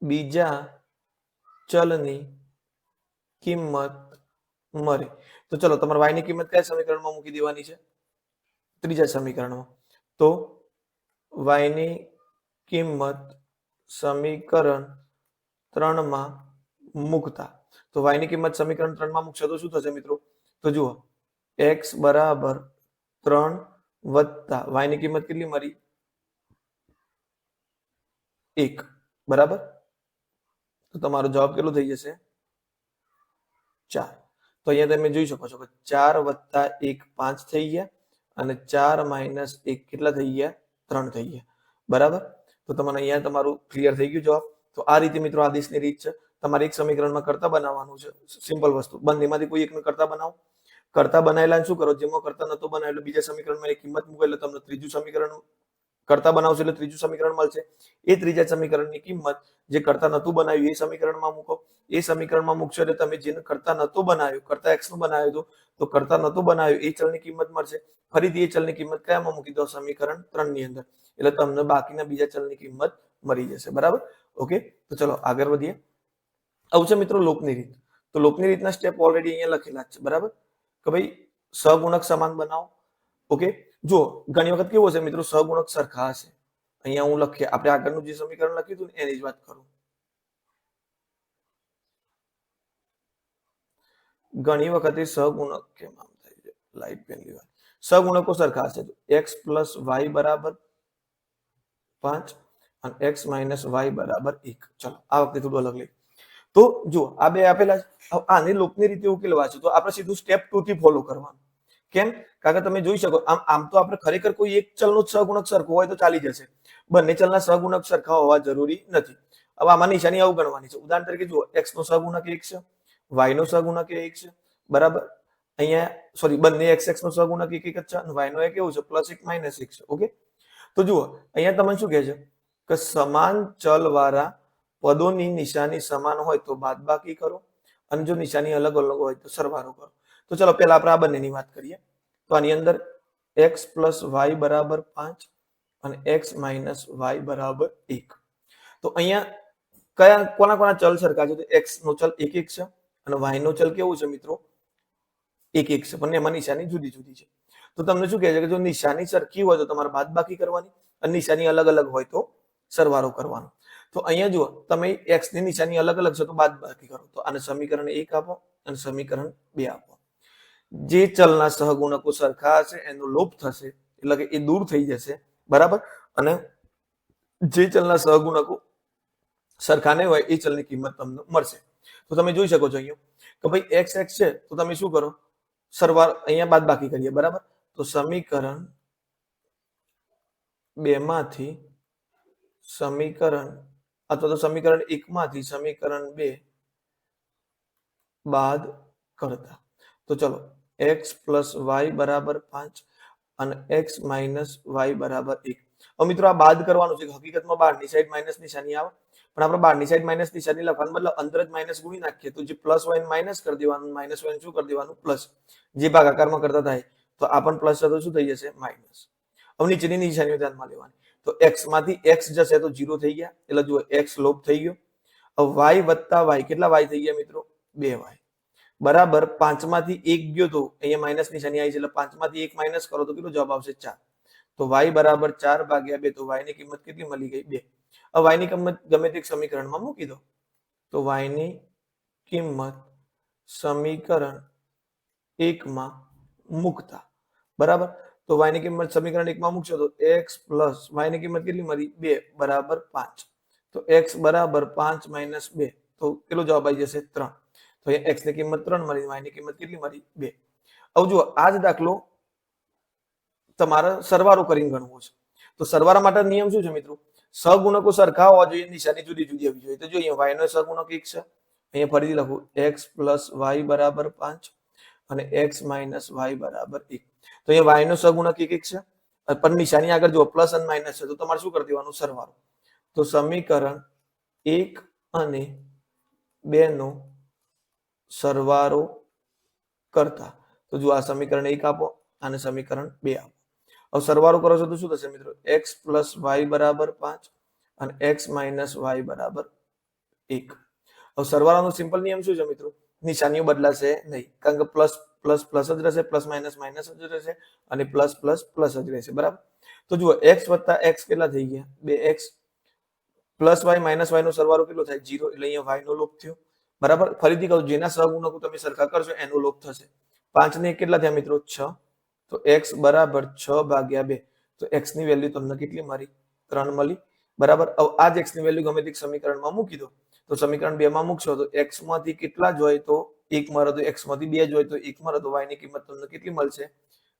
બીજા ચલની કિંમત મળે. તો ચલો તમારે y ની કિંમત કયા સમીકરણમાં મૂકી દેવાની છે, ત્રીજા સમીકરણમાં. તો y ની કિંમત સમીકરણ 3 માં મૂકતા, તો y ની કિંમત સમીકરણ 3 માં મૂકશો તો શું થશે મિત્રો, તો જુઓ x બરાબર 3 વત્તા y ની કિંમત કેટલી મળી, 1, બરાબર. તો તમારો જવાબ કેટલો થઈ જશે, 4. તો અહીંયા તમે જોઈ શકો છો કે 4 વત્તા 1 5 થઈ ગયા, અને 4 માઇનસ 1 કેટલા થઈ ગયા, 3 થઈ ગયા, બરાબર. તો તમને અહીંયા તમારું ક્લિયર થઈ ગયું જવાબ. તો આ રીતે મિત્રો આદેશની રીત છે. તમારે એક સમીકરણમાં કરતા બનાવવાનું છે, સિમ્પલ વસ્તુ. બંનેમાંથી કોઈ એકને કરતા બનાવો. કરતા બનાવેલા શું કરો, જેમાં કરતા નતો બનાવેલો બીજા સમીકરણમાં એક કિંમત મૂકો એટલે તમને ત્રીજું સમીકરણ કરતા બનાવશો એટલે ત્રીજું સમીકરણ મળશે. એ ત્રીજા સમીકરણની કિંમત જે કરતા નતું બનાવ્યું એ સમીકરણમાં મૂકો. એ સમીકરણમાં મૂકશો એટલે તમે જેને કરતા નતું બનાવ્યું, કરતા x નું બનાવ્યું હતું, તો કરતા નતું બનાવ્યું એ ચલની કિંમત મળશે. ફરીથી એ ચલની કિંમત કયામાં મૂકી દો? સમીકરણ 3 ની અંદર. એટલે તમને બાકીના બીજા ચલની કિંમત મળી જશે. બરાબર? ઓકે, તો ચલો આગળ વધીએ. આવું છે મિત્રો લોપની રીત. તો લોપની રીતના સ્ટેપ ઓલરેડી અહીંયા લખેલા જ છે. બરાબર? કે ભાઈ સહગુણક સમાન બનાવો. ઓકે, જો ઘણી વખત કેવું હશે મિત્રો, સહગુણક સરખા હશે. અહીંયા હું લખીએ, આપણે આગળનું જે સમીકરણ લખ્યું હતું એની જ વાત કરું. ઘણી વખતે સહગુણક કેમ આમ થાય છે, લાઈટ પેન લેવા, સહગુણકો સરખા હશે. x પ્લસ y બરાબર 5 અને x માઇનસ y બરાબર 1. ચલો આ વખતે થોડું અલગ લઈએ. તો જો આ બે આપેલા છે, આને લોપની રીતે ઉકેલવા છે તો આપણે સીધું સ્ટેપ 2 થી ફોલો કરવાનું. કેમ? કારણ કે તમે જોઈ શકો આમ તો આપણે ખરેખર કોઈ એક ચલનો સહગુણક સરખો હોય તો ચાલી જશે. બંને ચલના સહગુણક સરખા હોવા જરૂરી નથી. હવે આમાં નિશાની આવું ગણવાની છે. ઉદાહરણ તરીકે જુઓ, x નો સહગુણક 1 છે, y નો સહગુણક 1 છે. બરાબર? અહીંયા સોરી, બંને x નો સહગુણક 1 1 જ છે અને y નો કેવું છે? +1 -1 છે. ઓકે, તો જુઓ અહીંયા તમને શું કહે છે કે સમાન ચલ વાળા પદોની નિશાની સમાન હોય તો બાદબાકી કરો અને જો નિશાની અલગ અલગ હોય તો સરવાળો કરો. તો ચલો પહેલા આપણે આ બંનેની વાત કરીએ. તો આની અંદર x + y બરાબર 5 અને x - y બરાબર 1. તો અહીંયા કયા કોના ચલ સરખા છે? તો x નો ચલ 1 1 છે અને y નો ચલ કેવું છે મિત્રો? 1 1 છે, પણ એમાં નિશાની જુદી જુદી છે. તો તમને શું કહે છે કે જો નિશાની સરખી હોય તો તમારે બાદબાકી કરવાની અને નિશાની અલગ અલગ હોય તો સરવાળો કરવાનો. તો અહીંયા જુઓ, તમે x ની નિશાની અલગ અલગ છે તો બાદબાકી કરો. તો આને સમીકરણ 1 આપો અને સમીકરણ 2 આપો. જે ચલના સહગુણકો સરખા હશે એનો લોપ થશે, એટલે કે એ દૂર થઈ જશે. બરાબર? અને જે ચલના સહગુણકો સરખા નહીં હોય એ ચલની કિંમત તમને મળશે. તો તમે જોઈ શકો છો અહીંયા કે ભાઈ x x છે તો તમે શું કરો? સરવાળો અહીંયા બાદબાકી કરીએ. બરાબર? તો સમીકરણ 2 માંથી સમીકરણ અથવા તો સમીકરણ 1 માંથી સમીકરણ 2 બાદ કરતા. તો ચલો x + y બરાબર 5 અને x - y બરાબર 1. હવે મિત્રો આ બાદ કરવાનું છે. હકીકતમાં બહારની સાઈડ માઇનસ નિશાની આવે, પણ આપણે બહારની સાઈડ માઇનસ નિશાની લખવાનું બદલે અંદર જ માઇનસ ગુણી નાખીએ તો જે પ્લસ હોય ને માઇનસ કરી દેવાનું, માઇનસ હોય ને શું કરી દેવાનું? પ્લસ. જે ભાગાકારમાં કરતા થાય તો આ પણ પ્લસ છે તો શું થઈ જશે? માઇનસ. હવે નીચેની નિશાનીઓ ધ્યાનમાં લેવાની. તો x માંથી x જશે તો 0 થઈ ગયા, એટલે જુઓ x લોપ થઈ ગયો. હવે y + y કેટલા y થઈ ગયા મિત્રો? 2y બરાબર 5 માંથી 1 ગયો તો અહીંયા માઇનસ નિશાની આવી છે એટલે 5 માંથી 1 માઇનસ કરો તો કેટલો જવાબ આવશે? 4. તો y બરાબર 4/2. તો y ની કિંમત કેટલી મળી ગઈ? 2. હવે y ની કિંમત ગમે તે સમીકરણમાં મૂકી દો. તો y ની કિંમત સમીકરણ 1 માં મૂકતા. બરાબર? તો y ની કિંમત સમીકરણ 1 માં મૂકશો તો x + y ની કિંમત કેટલી મળી? 2 બરાબર 5. તો x બરાબર 5 - 2 તો કેટલો જવાબ આવી જશે? 3. તો અહીંયા x ની કિંમત 3 મળી, y ની કિંમત કેટલી મળી? 2. હવે જુઓ આ જ દાખલો તમારે સરવાળો કરીને ગણવો છે. તો સરવાળા માટે નિયમ શું છે મિત્રો? સહગુણકો સરખા હોવા જોઈએ, નિશાની જુદી જુદી આવી જોઈએ. તો જો અહીંયા y નો સહગુણક 1 છે, અહીંયા ફરીથી લખું x + y બરાબર 5 અને x - y બરાબર 1. તો અહીંયા y નો સહગુણક 1 1 છે, પણ નિશાની આગળ જો પ્લસ અને માઇનસ છે તો તમારે શું કરી દેવાનું? સરવાળો. તો સમીકરણ 1 અને 2 નો સરવાળો કરતા. તો જો આ સમીકરણ 1 આપો અને સમીકરણ 2 આપો. હવે સરવાળો કરો છો તો શું થશે મિત્રો? x + y બરાબર 5 અને x - y બરાબર 1. હવે સરવાળાનો સિમ્પલ નિયમ શું છે મિત્રો? નિશાનીઓ બદલાશે નહીં, કારણ કે પ્લસ પ્લસ પ્લસ જ રહેશે, પ્લસ માઇનસ માઇનસ જ રહેશે અને પ્લસ પ્લસ પ્લસ જ રહેશે. બરાબર? તો જુઓ x + x કેટલા થઈ ગયા? 2x + y - y નો સરવાળો કેટલો થાય? 0. એટલે અહીંયા y નો લોપ થયો. બરાબર? ફરીથી કહું, જેના સહગુણકો તમે સરખા કરશો એનો લોપ થશે. 5 ને 1 કેટલા થયા મિત્રો? 6. તો x બરાબર 6/2. તો x ની વેલ્યુ તમને કેટલી મળી? 3 મળી. બરાબર? હવે આ જ x ની વેલ્યુ ગમે તે સમીકરણમાં મૂકી દો. તો સમીકરણ 2 માં મૂકશો તો x માંથી કેટલા જ હોય તો 1 મળે, તો x માંથી 2 જ હોય તો 1 મળે, તો y ની કિંમત તમને કેટલી મળશે?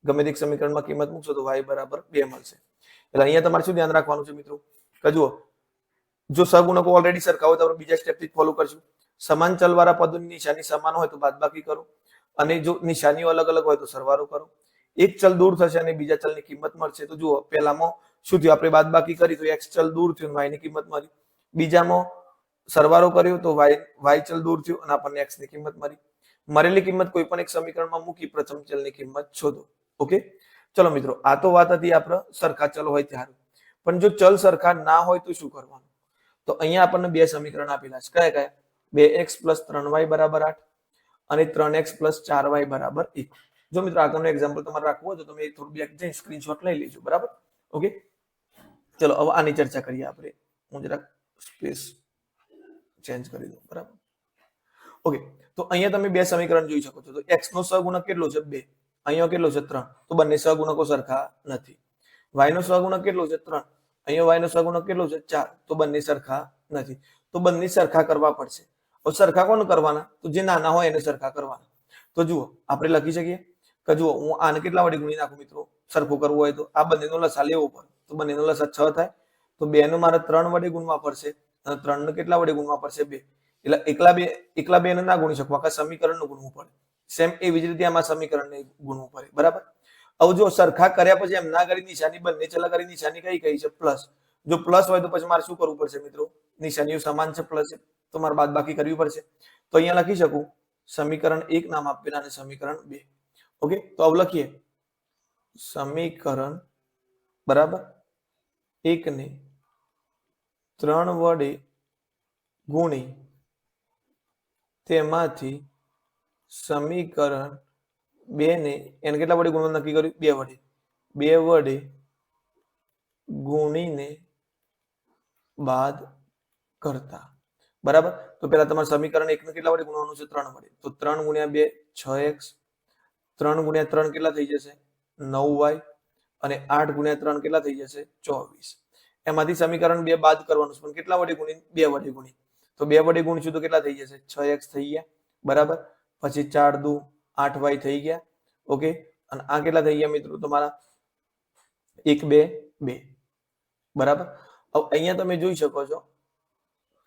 ગમે તે સમીકરણમાં કિંમત મૂકશો તો y બરાબર 2 મળશે. એટલે અહીંયા તમારે શું ધ્યાન રાખવાનું છે મિત્રો? કે જુઓ, જો સહગુણકો ઓલરેડી સરખા હોય તો આપણે બીજા સ્ટેપથી ફોલો કરશું. સમાન ચલવાળા પદોની નિશાની સમાન હોય તો બાદબાકી કરો અને જો નિશાનીઓ અલગ અલગ હોય તો સરવાળો કરો. એક ચલ દૂર થશે અને બીજા ચલની કિંમત મળશે. તો જુઓ પહેલામાં શું થયું? આપણે બાદબાકી કરી તો x ચલ દૂર થયું અને y ની કિંમત મળી. બીજામાં સરવાળો કર્યો તો y ચલ દૂર થયું અને આપણને x ની કિંમત મળી. મળેલી કિંમત કોઈ પણ એક સમીકરણમાં મૂકી પ્રથમ ચલની કિંમત શોધો. ઓકે, ચલો મિત્રો, આ તો વાત હતી આપણે સરખા ચલ હોય ત્યારે. પણ જો ચલ સરખા ના હોય તો શું કરવાનું? તો અહીંયા આપણને બે સમીકરણ આપેલા છે. કયા કયા? 2x + 3y = 8 અને 3x + 4y = 1. જો મિત્રો આગળનું એક્ઝામ્પલ તમારે રાખવું હોય તો તમે થોડું બેક જઈને સ્ક્રીનશોટ લઈ લેજો. બરાબર? ઓકે, ચલો હવે આની ચર્ચા કરીએ આપણે. હું જરાક સ્પેસ ચેન્જ કરી દઉં. બરાબર? ઓકે, તો અહીંયા તમે બે સમીકરણ જોઈ શકો છો. તો x નો સહગુણક કેટલો છે? 2. અહીંયા કેટલો છે? 3. તો બંને સહગુણકો સરખા નથી. y નો સહગુણક કેટલો છે? 3. અહીંયા y નો સહગુણક કેટલો છે? 4. તો બંને સરખા નથી. તો બંને સરખા કરવા પડશે. હવે સરખા કોણ કરવાના? તો જે નાના હોય એને સરખા કરવાના. તો જુઓ, આપણે લખી શકીએ કે જુઓ, હું આને કેટલા વડે ગુણી નાખું મિત્રો? સરખું કરવું હોય તો આ બંનેનો લસા લેવો પડે. તો બંનેનો લસા 6 થાય. તો 2 નો મારે 3 વડે ગુણવા પડશે અને 3 ને કેટલા વડે ગુણવા પડશે? 2. એટલે એકલા બે ને ના ગુણી શકવા, આખા સમીકરણનું ગુણવું પડે. સેમ એવી જ રીતે આમાં સમીકરણને ગુણવું પડે. બરાબર? હવે જો સરખા કર્યા પછી એમ ના કરી નિશાની બંને ચલા કરી નિશાની કઈ છે? પ્લસ. જો પ્લસ હોય તો પછી મારે શું કરવું પડશે મિત્રો? નિશાનીઓ સમાન છે, પ્લસ છે, તો મારે બાદબાકી કરવી પડશે. તો અહીંયા લખી શકું સમીકરણ 1 નામ આપેલા અને સમીકરણ 2. ઓકે, તો હવે લખીએ સમીકરણ બરાબર 1 ને 3 વડે ગુણી તેમાંથી સમીકરણ 2 ને એને કેટલા વડે ગુણવાનું નક્કી કર્યું? 2 વડે. 2 વડે ગુણીને બાદ કરતા. બરાબર? તો પહેલા તમારે સમીકરણ 1 ને કેટલા વડે ગુણવાનું છે? 3 વડે. તો 3 × 2 6x, 3 × 3 કેટલા થઈ જશે? 9y અને 8 × 3 કેટલા થઈ જશે? 24. એમાંથી સમીકરણ 2 બાદ કરવાનું છે, પણ કેટલા વડે ગુણી? 2 વડે ગુણી. તો 2 વડે ગુણીશું તો કેટલા થઈ જશે? 6x થઈ ગયા. બરાબર? પછી 4 દુ 8y થઈ ગયા. ઓકે, અને આ કેટલા થઈ ગયા મિત્રો તમારા? 1 2 2. બરાબર? હવે અહીંયા તમે જોઈ શકો છો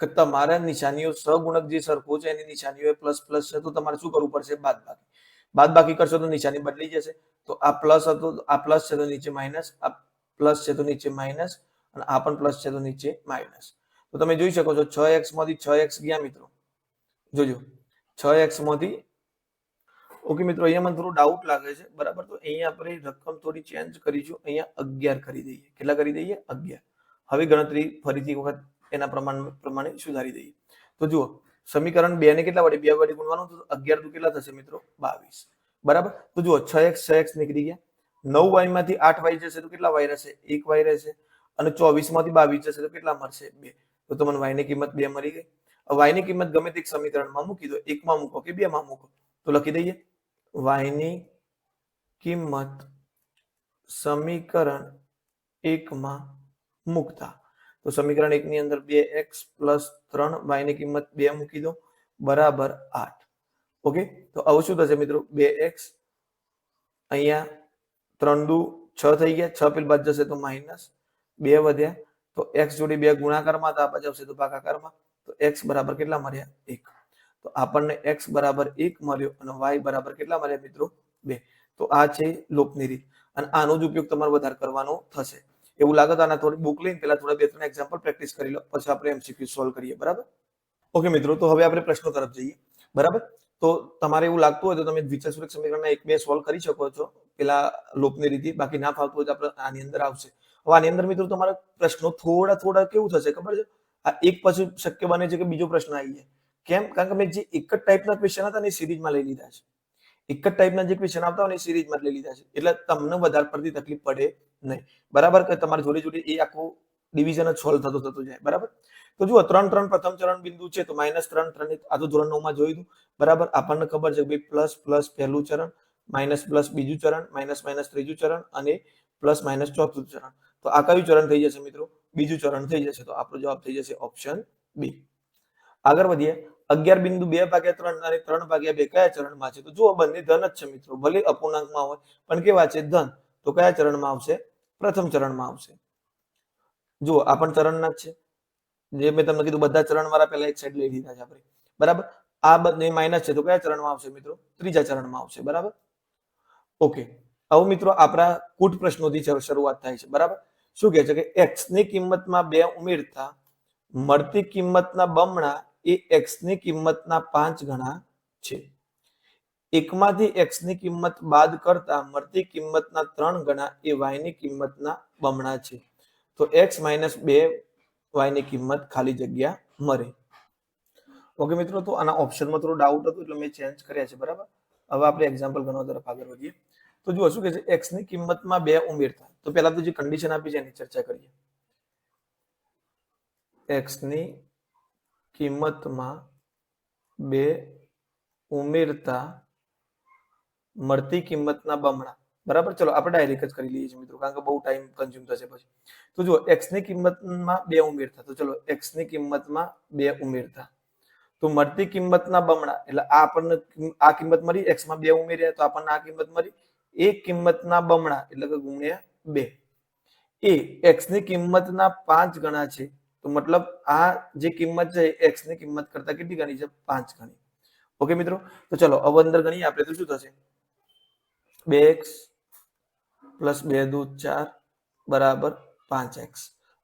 કે તમારા નિશાનીઓ સહગુણક જે સરખો છે એની નિશાનીઓ પ્લસ પ્લસ છે, તો તમારે શું કરવું પડશે? બાદબાકી. બાદબાકી કરશો તો નિશાની બદલી જશે. તો આ પ્લસ હતો, આ પ્લસ છે તો નીચે માઇનસ, આ પ્લસ છે તો નીચે માઇનસ, અને આ પણ પ્લસ છે તો નીચે માઇનસ. તો તમે જોઈ શકો છો 6x માંથી 6x ગયા મિત્રો. જોજો 6x માંથી. ઓકે મિત્રો, અહીંયા મને થોડું ડાઉટ લાગે છે. બરાબર? તો અહીંયા આપણે રકમ થોડી ચેન્જ કરીશું. અહીંયા 11 કરી દઈએ. કેટલા કરી દઈએ? 11. હવે ગણતરી ફરીથી વખત એના પ્રમાણે સુધારી દઈએ. તો જુઓ, સમીકરણ 2 ને કેટલા વડે? 2 વડે ગુણવાનું. તો 11 દુ કેટલા થશે મિત્રો? 22. બરાબર? તો જુઓ 6x નીકળી ગયા. 9y માંથી 8y જશે તો કેટલા y રહેશે? 1y રહેશે. અને 24 માંથી 22 જશે તો કેટલા મળશે? 2. તો તમને y ની કિંમત 2 મળી ગઈ. y ની કિંમત ગમે તે સમીકરણમાં મૂકી દો. 1 માં મૂકો કે 2 માં મૂકો. તો લખી દઈએ y ની કિંમત સમીકરણ 1 માં મૂકતા. તો સમીકરણ 1 ની અંદર 2x + 3y ની કિંમત 2 મૂકી દો બરાબર 8. ઓકે, તો આવું શું થશે મિત્રો? 2x અહીંયા 3 દુ 6 થઈ ગયા. 6 પેલ બાદ જશે તો માઇનસ 2 વધ્યા. તો x જોડે 2 ગુણાકારમાં હતા, બાજુ આવશે તો ભાગાકારમાં. તો x બરાબર કેટલા મળ્યા? 1. તો આપણને x બરાબર 1 મળ્યો અને y બરાબર કેટલા મળ્યા મિત્રો? 2. તો આ છે લોપની રીત, અને આનો જ ઉપયોગ તમારે વધારે કરવાનો થશે. એવું લાગે તો આના થોડી બુક લઈને પેલા થોડા 2-3 એક્ઝામ્પલ પ્રેક્ટિસ કરી લો, પછી આપણે MCQ સોલ્વ કરીએ. બરાબર? ઓકે મિત્રો, તો હવે આપણે પ્રશ્નો તરફ જઈએ. બરાબર? તો તમારે એવું લાગતું હોય તો તમે દ્વિચલ સમીકરણના 1-2 સોલ્વ કરી શકો છો પેલા લોપની રીતે. બાકી ના ફાવતું હોય તો આપણે આની અંદર આવશે. હવે આની અંદર મિત્રો તમારા પ્રશ્નો થોડા કેવું થશે ખબર છે? આ એક પછી શક્ય બને છે કે બીજો પ્રશ્ન આવી જાય. કેમ? કારણ કે મેં જે એક જ ટાઈપના ક્વેશ્ચન હતા ને સિરીઝમાં લઈ લીધા છે. એક જ ટાઈપના જે ક્વેશ્ચન આવતા હોય ને સિરીઝમાં લઈ લીધા છે. એટલે તમને વધારે પડતી તકલીફ પડે નહીં. બરાબર? કે તમારી જોડે એ આખું ડિવિઝન જ સોલ્વ થતું જાય. બરાબર? તો જુઓ 3 પ્રથમ ચરણ બિંદુ છે, તો -3 આ તો ધોરણ 9 માં જોયું. બરાબર? આપણને ખબર છે કે પ્લસ પ્લસ પહેલું ચરણ, માઇનસ પ્લસ બીજું ચરણ, માઇનસ માઇનસ ત્રીજું ચરણ અને પ્લસ માઇનસ ચોથું ચરણ. તો આ કયું ચરણ થઈ જશે મિત્રો? બીજું ચરણ થઈ જશે. તો આપણો જવાબ થઈ જશે ઓપ્શન બી. આગળ વધીએ. 11 બિંદુ 2/3 અને 3/2 કયા ચરણમાં છે? તો જુઓ બંને ધન જ છે મિત્રો, ભલે અપૂર્ણાંકમાં હોય પણ કેવા છે? ધન. તો કયા ચરણમાં આવશે? પ્રથમ ચરણમાં આવશે. જુઓ આ પણ ચરણના જ છે. જે મેં તમને કીધું બધા ચરણ વાળા પહેલા એક સાઈડ લઈ લીધા છે આપણે. બરાબર? આ બંને માઇનસ છે તો કયા ચરણમાં આવશે મિત્રો? ત્રીજા ચરણમાં આવશે. બરાબર? ઓકે, હવે મિત્રો આપણા કુટ પ્રશ્નોથી શરૂઆત થાય છે. બરાબર? શું કહે છે કે x ની કિંમતમાં 2 ઉમેરતા મળતી કિંમતના બમણા એ x ની કિંમતના 5 ગણા છે. એકમાંથી x ની કિંમત બાદ કરતા મળતી કિંમતના 3 ગણા એ y ની કિંમતના બમણા છે. તો x - 2 y ની કિંમત ખાલી જગ્યા મળે. ઓકે મિત્રો, તો આના ઓપ્શનમાં થોડો ડાઉટ હતો એટલે મેં ચેન્જ કર્યા છે. બરાબર, હવે આપણે એક્ઝામ્પલ ગણવા તરફ આગળ વધીએ. તો જુઓ શું કહે છે, x ની કિંમતમાં 2 ઉમેરતા. તો પહેલા તો જે કન્ડિશન આપી છે એની ચર્ચા કરીએ. x ની કિંમતમાં 2 ઉમેરતા મળતી કિંમતના બમણા. બરાબર, ચલો આપણે ડાયરેક્ટ જ કરી લઈએ છીએ મિત્રો, કારણ કે બહુ ટાઈમ કન્ઝ્યુમ થશે પછી. તો જુઓ x ની કિંમતમાં 2 ઉમેરતા, તો ચલો x ની કિંમતમાં 2 ઉમેરતા, તો મળતી કિંમતના બમણા એટલે આ આપણને આ કિંમત મળી, x માં 2 ઉમેર્યા તો આપણને આ કિંમત મળી. એ કિંમતના બમણા એટલે કે ગુણ્યા 2 એ x ની કિંમતના 5 ગણા છે. તો મતલબ આ જે કિંમત છે x ની કિંમત કરતા કેટલી ગણી છે? 5 ગણી. ઓકે મિત્રો, તો ચલો હવે અંદર ગણીએ આપણે તો શું થશે? 2x + 2 * 2 = 4 બરાબર 5x.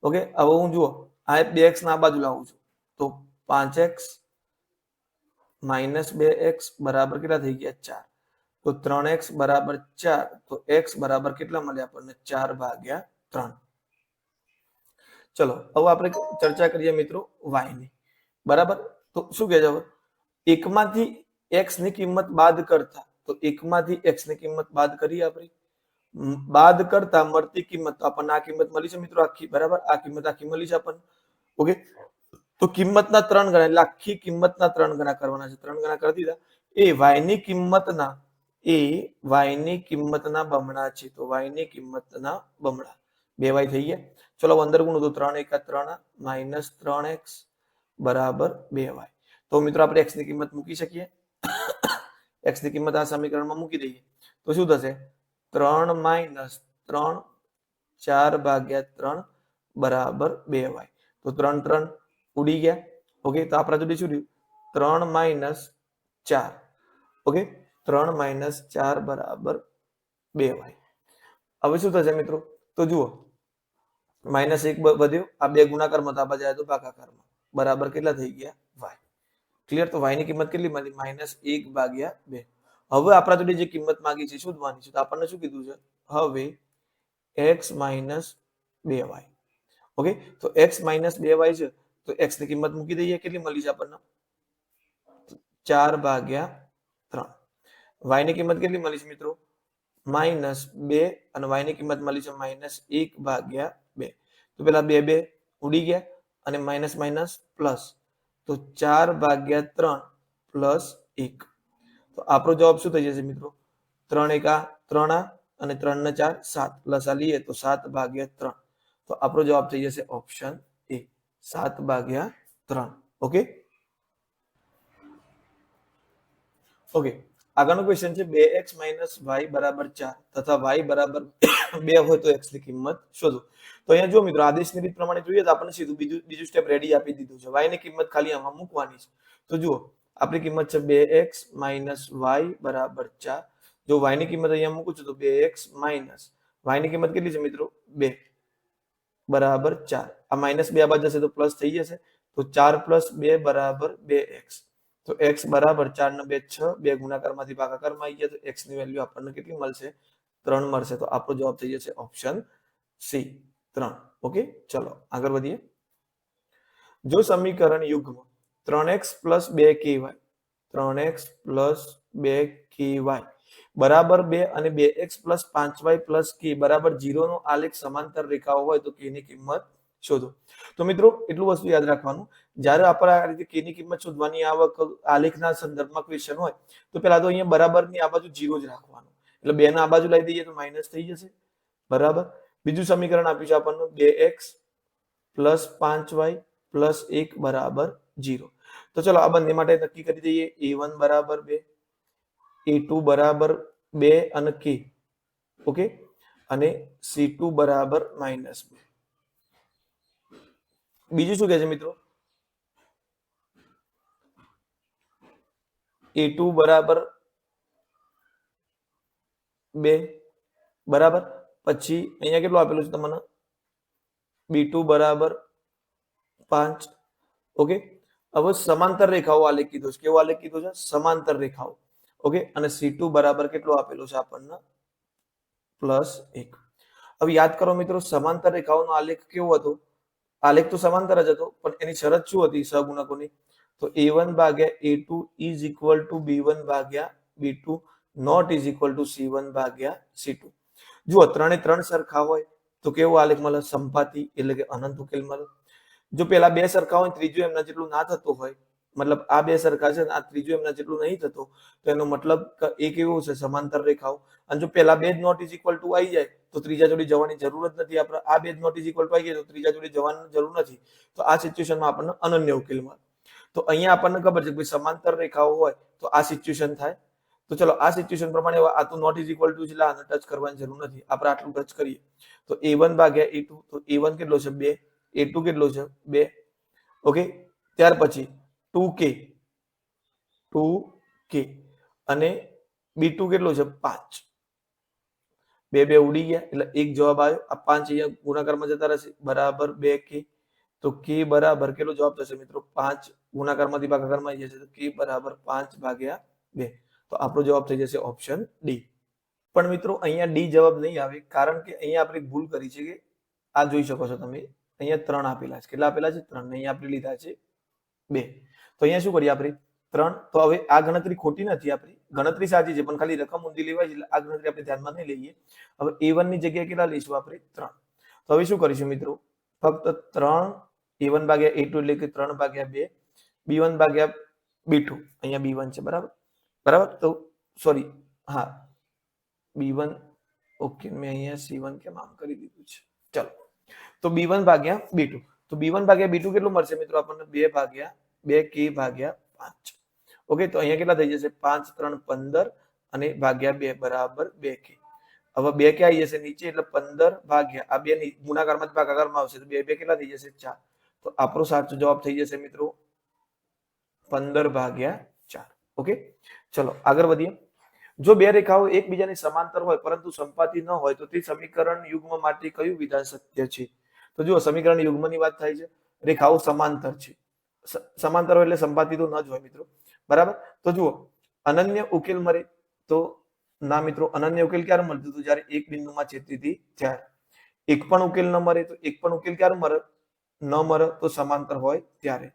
ઓકે, હવે હું જુઓ આ 2x ના બાજુ લાવું છું તો 5x - 2x બરાબર કેટલા થઈ ગયા? 4. તો 3x બરાબર 4. તો x બરાબર કેટલા મળે આપણને? 4/3. ચલો હવે આપણે ચર્ચા કરીએ મિત્રો y ની. બરાબર, તો શું કહે છે હવે? એકમાંથી x ની કિંમત બાદ કરતા, તો એકમાંથી x ની કિંમત બાદ કરીએ આપણે. બાદ કરતા મળતી કિંમત, તો આપણને આ કિંમત મળી છે મિત્રો આખી. બરાબર, આ કિંમત આખી મળી છે આપણને. ઓકે, તો કિંમતના 3 ગણા એટલે આખી કિંમતના 3 ગણા કરવાના છે. 3 ગણા કરી દીધા. એ y ની કિંમતના બમણા છે. તો y ની કિંમતના બમણા 2y થઈ ગયા. ચલો અંદર ગુણો તો 3 × 3 - 3x બરાબર 2y. તો મિત્રો આપણે x ની કિંમત મૂકી શકીએ. x ની કિંમત આ સમીકરણમાં મૂકી દઈએ તો શું થશે? 3 - 3 4/3 બરાબર 2y. તો 3 3 ઉડી ગયા. ઓકે, તો આપણા જોડે શું રહ્યું? 3 - 4. ઓકે, 3 - 4 બરાબર 2y. હવે શું થશે મિત્રો? તો જુઓ -1 વધ્યો, આ 2 ગુણાકારમાં તો આ બાજુ આવ્યો તો ભાગાકારમાં, બરાબર કેટલા થઈ ગયા? y. ક્લિયર? તો y ની કિંમત કેટલી મળી? -1/2. હવે આપણા જોડે જે કિંમત માંગી છે શોધવાની છે, તો આપણને શું કીધું છે? હવે x - 2y. ઓકે, તો x - 2y છે તો x ની કિંમત મૂકી દઈએ. કેટલી મળી છે આપણને? 4/3. y ની કિંમત કેટલી મળી છે મિત્રો? -2 અને y ની કિંમત મળી છે -1/2. તો પેલા 2 2 ઉડી ગયા અને માઇનસ માઇનસ પ્લસ, તો 4/3 + 1. તો આપણો જવાબ શું થઈ જશે મિત્રો? 3 × 3 અને 3 ને 4 7 પ્લસ આ લઈએ તો 7/3. તો આપણો જવાબ થઈ જશે ઓપ્શન એ 7/3. ઓકે ઓકે, આગળનો ક્વેશ્ચન છે 2x - y = 4 તથા y બરાબર 2 હોય તો x ની કિંમત શોધો. તો અહીંયા જો મિત્રો આદેશની રીત પ્રમાણે જોઈએ તો આપણને સીધું બીજું સ્ટેપ રેડી આપી દીધું છે. y ની કિંમત ખાલી આમાં મૂકવાની છે. તો જુઓ આપણી કિંમત છે 2x - y = 4. જો y ની કિંમત અહીંયા મૂકું છું તો 2x - y ની કિંમત કેટલી છે મિત્રો? 2 બરાબર 4. આ -2 આ બાજુ જશે તો પ્લસ થઈ જશે. તો 4 + 2 બરાબર 2x. તો x બરાબર 4 ને 2 6, 2 ગુણાકારમાંથી ભાગાકારમાં આવી ગયા તો x ની વેલ્યુ આપણને કેટલી મળશે? 3 મળશે. તો આપણો જવાબ થઈ જશે ઓપ્શન સી 3. ઓકે, ચલો આગળ વધીએ. જો સમીકરણ યુગ્મ 3x + 2ky 3x + 2ky બરાબર 2 અને 2x + 5y + k બરાબર 0 નો આલેખ સમાંતર રેખાઓ હોય તો k ની કિંમત શોધો. તો મિત્રો એટલું વસ્તુ યાદ રાખવાનું, જ્યારે આપણે આ રીતે k ની કિંમત શોધવાની આલેખના સંદર્ભમાં ક્વેશ્ચન હોય તો પહેલા તો અહીંયા બરાબરની આ બાજુ 0 જ રાખવાનું. એટલે 2 ને આ બાજુ લઈ દઈએ તો માઈનસ થઈ જશે. બરાબર, બીજું સમીકરણ આપ્યું છે આપણને 2x + 5y + 1 બરાબર 0. તો ચલો આ બંને માટે નક્કી કરી દઈએ. a1 બરાબર 2, a2 બરાબર 2 અને k. ઓકે, અને c2 બરાબર -2. બીજું શું કહે છે મિત્રો? a2 બરાબર 2 બરાબર, પછી અહીંયા કેટલું આપેલું છે તમને? B2 બરાબર 5. ઓકે, હવે સમાંતર રેખાઓ આલેખ કીધો છે. કેવો આલેખ કીધો છે? સમાંતર રેખાઓ. ઓકે, અને C2 બરાબર કેટલું આપેલું છે આપણને? +1. હવે યાદ કરો મિત્રો, સમાંતર રેખાઓનો આલેખ કેવો હતો? આલેખ તો સમાંતર જ હતો, પણ એની શરત શું હતી સહગુણકોની? તો A1 ભાગ્યા A2 is equal to B1 ભાગ્યા B2 not is equal to C1 ભાગ્યા C2. જુઓ, ત્રણે ત્રણ સરખા હોય તો કેવો આલેખ મળે? સંપાતી, એટલે કે અનંત ઉકેલ મળે. જો પેલા બે સરખા હોય, ત્રીજો એમના જેટલું ના થતો હોય, મતલબ આ બે સરખા છે આ ત્રીજો એમના જેટલું નહીં થતો, તો એનો મતલબ એ કેવું છે? સમાંતર રેખાઓ. અને જો પેલા બે જ નોટ ઇઝ ઇક્વલ ટુ આવી જાય તો ત્રીજા જોડે જવાની જરૂર જ નથી. આપણે આ બે જ નોટ ઇઝ ઇક્વલ ટુ આવી જાય તો ત્રીજા જોડે જવાની જરૂર નથી. તો આ સિચ્યુએશનમાં આપણને અનન્ય ઉકેલ મળે. તો અહીંયા આપણને ખબર છે કે સમાંતર રેખાઓ હોય તો આ સિચ્યુએશન થાય. તો ચલો, આ સિચ્યુએશન પ્રમાણે આ તો નોટ ઇઝ ઇક્વલ ટુ છે, એટલે આને ટચ કરવાની જરૂર નથી. આપણે આટલું ટચ કરીએ તો A1 ભાગ્યા A2, તો A1 કેટલો છે? 2. A2 કેટલો છે? 2. ઓકે, ત્યાર પછી 2k અને B2 કેટલો છે? 5. બે બે ઉડી ગયા એટલે એક જવાબ આવ્યો. આ 5 અહીંયા ગુણાકારમાં જતા રહેશે, બરાબર 2k. તો k બરાબર કેટલો જવાબ થશે મિત્રો? 5. ગુણાકારમાંથી ભાગાકારમાં આવી જશે તો k બરાબર 5 ભાગ્યા 2. તો આપણો જવાબ થઈ જશે ઓપ્શન ડી. પણ મિત્રો અહીંયા ડી જવાબ નહીં આવે, કારણ કે અહીંયા આપણે ભૂલ કરી છે કે આ જોઈ શકો છો તમે, અહીંયા 3 આપેલા છે. કેટલા આપેલા છે? 3. અહીંયા આપણે લીધા છે 2. તો અહીંયા શું કરીએ આપણે? 3. તો હવે આ ગણતરી ખોટી નથી, આપણી ગણતરી સાચી છે, પણ ખાલી રકમ ઊંધી લેવાય છે, એટલે આ ગણતરી આપણે ધ્યાનમાં નહીં લઈએ. હવે A1 ની જગ્યાએ કેટલા લઈશું આપણે? 3. તો હવે શું કરીશું મિત્રો? ફક્ત 3 A1 ભાગ્યા A2 એટલે કે 3 ભાગ્યા 2, B1 ભાગ્યા B2. અહીંયા B1 છે, બરાબર બરાબર. તો સોરી, હા B1. ઓકે, મેં અહીંયા C1 કેમ આમ કરી દીધું છે? ચલો, તો B1 ભાગ્યા B2. તો B1 ભાગ્યા B2 કેટલું મળશે મિત્રો આપણને? 2 ભાગ્યા 2k ભાગ્યા 5. ઓકે, તો અહીંયા કેટલા થઈ જશે? 5 3 15 અને ભાગ્યા 2 બરાબર 2k. હવે 2k આવી જશે નીચે, એટલે 15 ભાગ્યા આ 2 ની ગુણાકારમાં ભાગાકારમાં આવશે તો 2 2 કેટલા થઈ જશે? 4. તો આપણો સાચો જવાબ થઈ જશે મિત્રો 15 ભાગ્યા 4. ઓકે, ચલો આગળ વધીએ. જો બે રેખાઓ એકબીજાની સમાંતર હોય પરંતુ સંપાતી ન હોય તો તે સમીકરણ યુગ્મ માટે કયું વિધાન સત્ય છે? તો જુઓ, સમીકરણ યુગ્મની વાત થાય છે, રેખાઓ સમાંતર છે. સમાંતર હોય એટલે સંપાતી તો ન જ હોય મિત્રો, બરાબર. તો જુઓ, અનન્ય ઉકેલ મળે તો ના મિત્રો, અનન્ય ઉકેલ ક્યારે મળતું હતું? જ્યારે એક બિંદુમાં છેદતી હતી ત્યારે. એક પણ ઉકેલ ન મળે તો એક પણ ઉકેલ ક્યારે મળે? ન મળે તો સમાંતર હોય ત્યારે.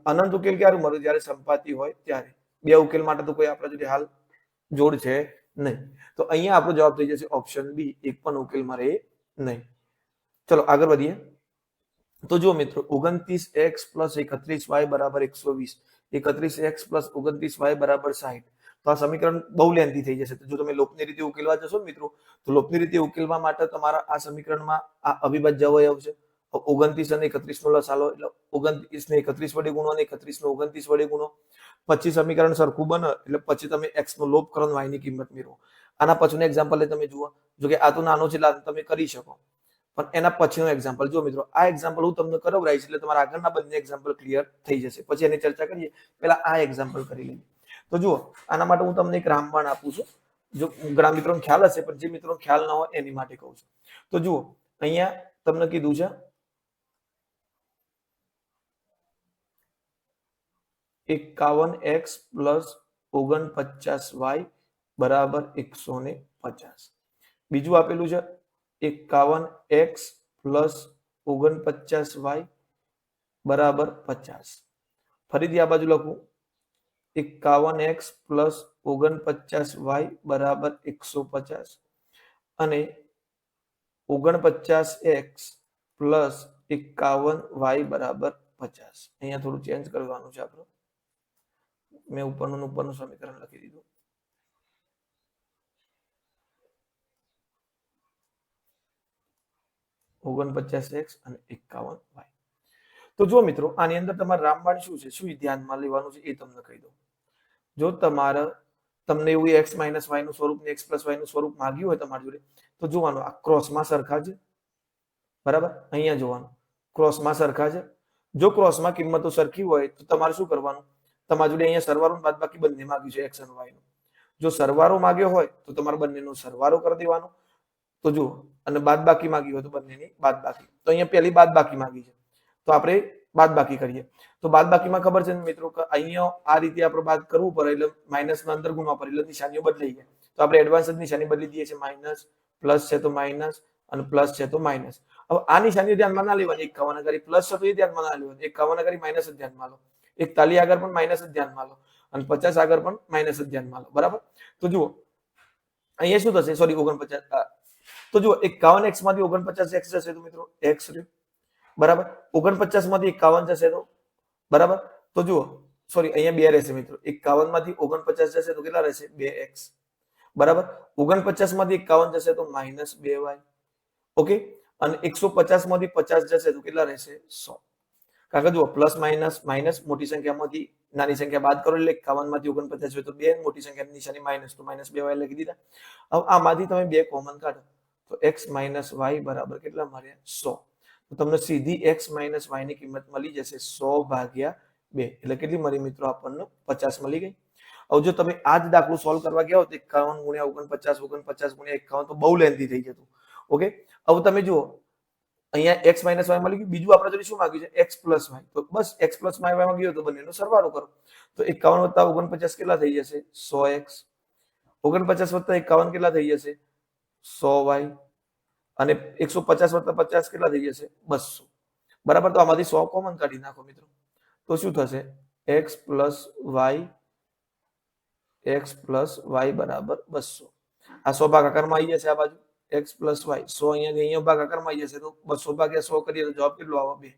અનંત ઉકેલ ક્યારે મળે? જ્યારે સંપાતી હોય ત્યારે. બે ઉકેલ માટે તો કોઈ આપણા જોડે હાલ જોડ છે નહીં. તો અહીંયા આપણો જવાબ થઈ જશે ઓપ્શન બી, એક પણ ઉકેલ મળે નહીં. ચલો આગળ વધીએ. તો જો મિત્રો, 29x + 31y = 120, 31x + 29y = 60. તો આ સમીકરણ બહુ લેન્થી થઈ જશે. તો જો તમે લોપની રીતે ઉકેલવા જશો ને મિત્રો, તો લોપની રીતે ઉકેલવા માટે તમારા આ સમીકરણમાં આ અવિભાજ્ય અવયવ છે. 29 અને 31 નો લસાલો, એટલે 29 ને 31 વડે ગુણો અને 31 ને 29 વડે ગુણો. પછી સમીકરણ સરખું બને એટલે પછી તમે x નો લોપ કરો, y ની કિંમત મેળવો. આના પછીનું એક્ઝામ્પલ તમે જુઓ. જો કે આ તો નાનો છે એટલે તમે કરી શકો, પણ એના પછીનું એક્ઝામ્પલ જો મિત્રો, આ એક્ઝામ્પલ હું તમને કરાવરાઈશ એટલે તમારા આગળના બંને એક્ઝામ્પલ ક્લિયર થઈ જશે. પછી એની ચર્ચા કરીએ, પહેલા આ એક્ઝામ્પલ કરી લઈએ. તો જુઓ, આના માટે હું તમને એક રામબાણ આપું છું. જો ઘણા મિત્રોને ખ્યાલ હશે, પણ જે મિત્રો ખ્યાલ ન હોય એની માટે કહું છું. તો જુઓ, અહીંયા તમને કીધું છે 51x + 49y = 150. બીજું આપેલું છે 51x + 49y = 50. ફરીથી આ બાજુ લખું 51x + 49y = 150 અને 49x + 51y = 50. અહીંયા થોડું ચેન્જ કરવાનું છે આપણે. મેં ઉપરનું સમીકરણ લખી દીધું. x અને 51y. તો જો મિત્રો, આની અંદર તમારે રામબાણ શું છે, શું ધ્યાનમાં લેવાનું છે એ તમને કહી દઉં. જો તમને એવું x - y નું સ્વરૂપ ને x + y નું સ્વરૂપ માંગ્યું હોય તમારી જોડે, તો જોવાનું આ ક્રોસમાં સરખા છે, બરાબર. અહીંયા જોવાનું ક્રોસમાં સરખા છે. જો ક્રોસમાં કિંમતો સરખી હોય તો તમારે શું કરવાનું? તમારી જોડે અહીંયા સરવાળો ને બાદબાકી બંને માંગ્યું છે, x અને y નું. જો સરવાળો માંગ્યો હોય તો તમારે બંનેનો સરવાળો કરી દેવાનો. તો જુઓ, અને બાદબાકી માંગી હોય તો બંનેની બાદબાકી. તો અહીંયા પહેલી બાદબાકી માંગી છે તો આપણે બાદબાકી કરીએ. તો બાદબાકીમાં ખબર છે ને મિત્રો કે અહીંયા આ રીતે આપણે બાદ કરવું પડે એટલે માઇનસના અંદર ગુણવા પડે એટલે નિશાનીઓ બદલાઈ જાય. તો આપણે એડવાન્સ જ નિશાની બદલી દઈએ છીએ. માઇનસ પ્લસ છે તો માઇનસ અને પ્લસ છે તો માઇનસ. હવે આ નિશાની ધ્યાનમાં ના લેવાની. 51 આગળ પ્લસ છે તો એ ધ્યાનમાં ના લેવાની. 51 આગળ માઇનસ જ ધ્યાનમાં લો. 41 આગળ પણ માઇનસ જ ધ્યાનમાં લો અને 50 આગળ પણ માઇનસ જ ધ્યાનમાં લો. બરાબર. તો જુઓ અહીંયા શું થશે? સોરી 49. તો જુઓ 51x માંથી 49x જશે તો મિત્રો x રહ્યું. બરાબર. 49 માંથી 51 જશે તો બરાબર. તો જુઓ સોરી અહીંયા 2 રહેશે મિત્રો. 51 માંથી 49 જશે તો કેટલા રહેશે? 2x. બરાબર. 49 માંથી 51 જશે તો -2y. ઓકે. અને 150 માંથી 50 જશે તો કેટલા રહેશે? 100. કારણ કે જુઓ પ્લસ માઇનસ માઇનસ મોટી સંખ્યામાંથી નાની સંખ્યા બાદ કરો એટલે 51 માંથી 49 હોય તો 2 મોટી સંખ્યાની નિશાની માઇનસ તો -2y લખી દીધા. હવે આમાંથી તમે 2 કોમન કાઢો તો x - y બરાબર કેટલા મળ્યા? 100. તો તમને સીધી x - y ની કિંમત મળી જશે 100 ભાગ્યા 2 એટલે કેટલી મળી મિત્રો? આપણને 50 મળી ગઈ. હવે જો તમે આ જ દાખલો સોલ્વ કરવા ગયા હો તો 51 ગુણ્યા 49 49 ગુણ્યા 51 તો બહુ લેન્થી થઈ જતું. ઓકે. હવે તમે જુઓ અહીંયા x - y મળી ગયું. બીજું આપણે જોડે શું માંગ્યું છે? x + y. તો બસ x + y માંગ્યું તો બંનેનો સરવાળો કરો. તો 51 + 49 કેટલા થઈ જશે? 100x. 49 + 51 કેટલા થઈ જશે? 100y. અને 150 + 50 કેટલા થઈ જશે? 200. બરાબર. તો આમાંથી 100 કોમન કાઢી નાખો મિત્રો. તો શું થશે? x + y બરાબર 200. આ 100 ભાગાકારમાં આવી જશે આ બાજુ x + y. 100 અહીંયા ભાગાકારમાં આવી જશે તો 200 ભાગ્યા 100 કરીએ તો જવાબ કેટલો આવે? 2.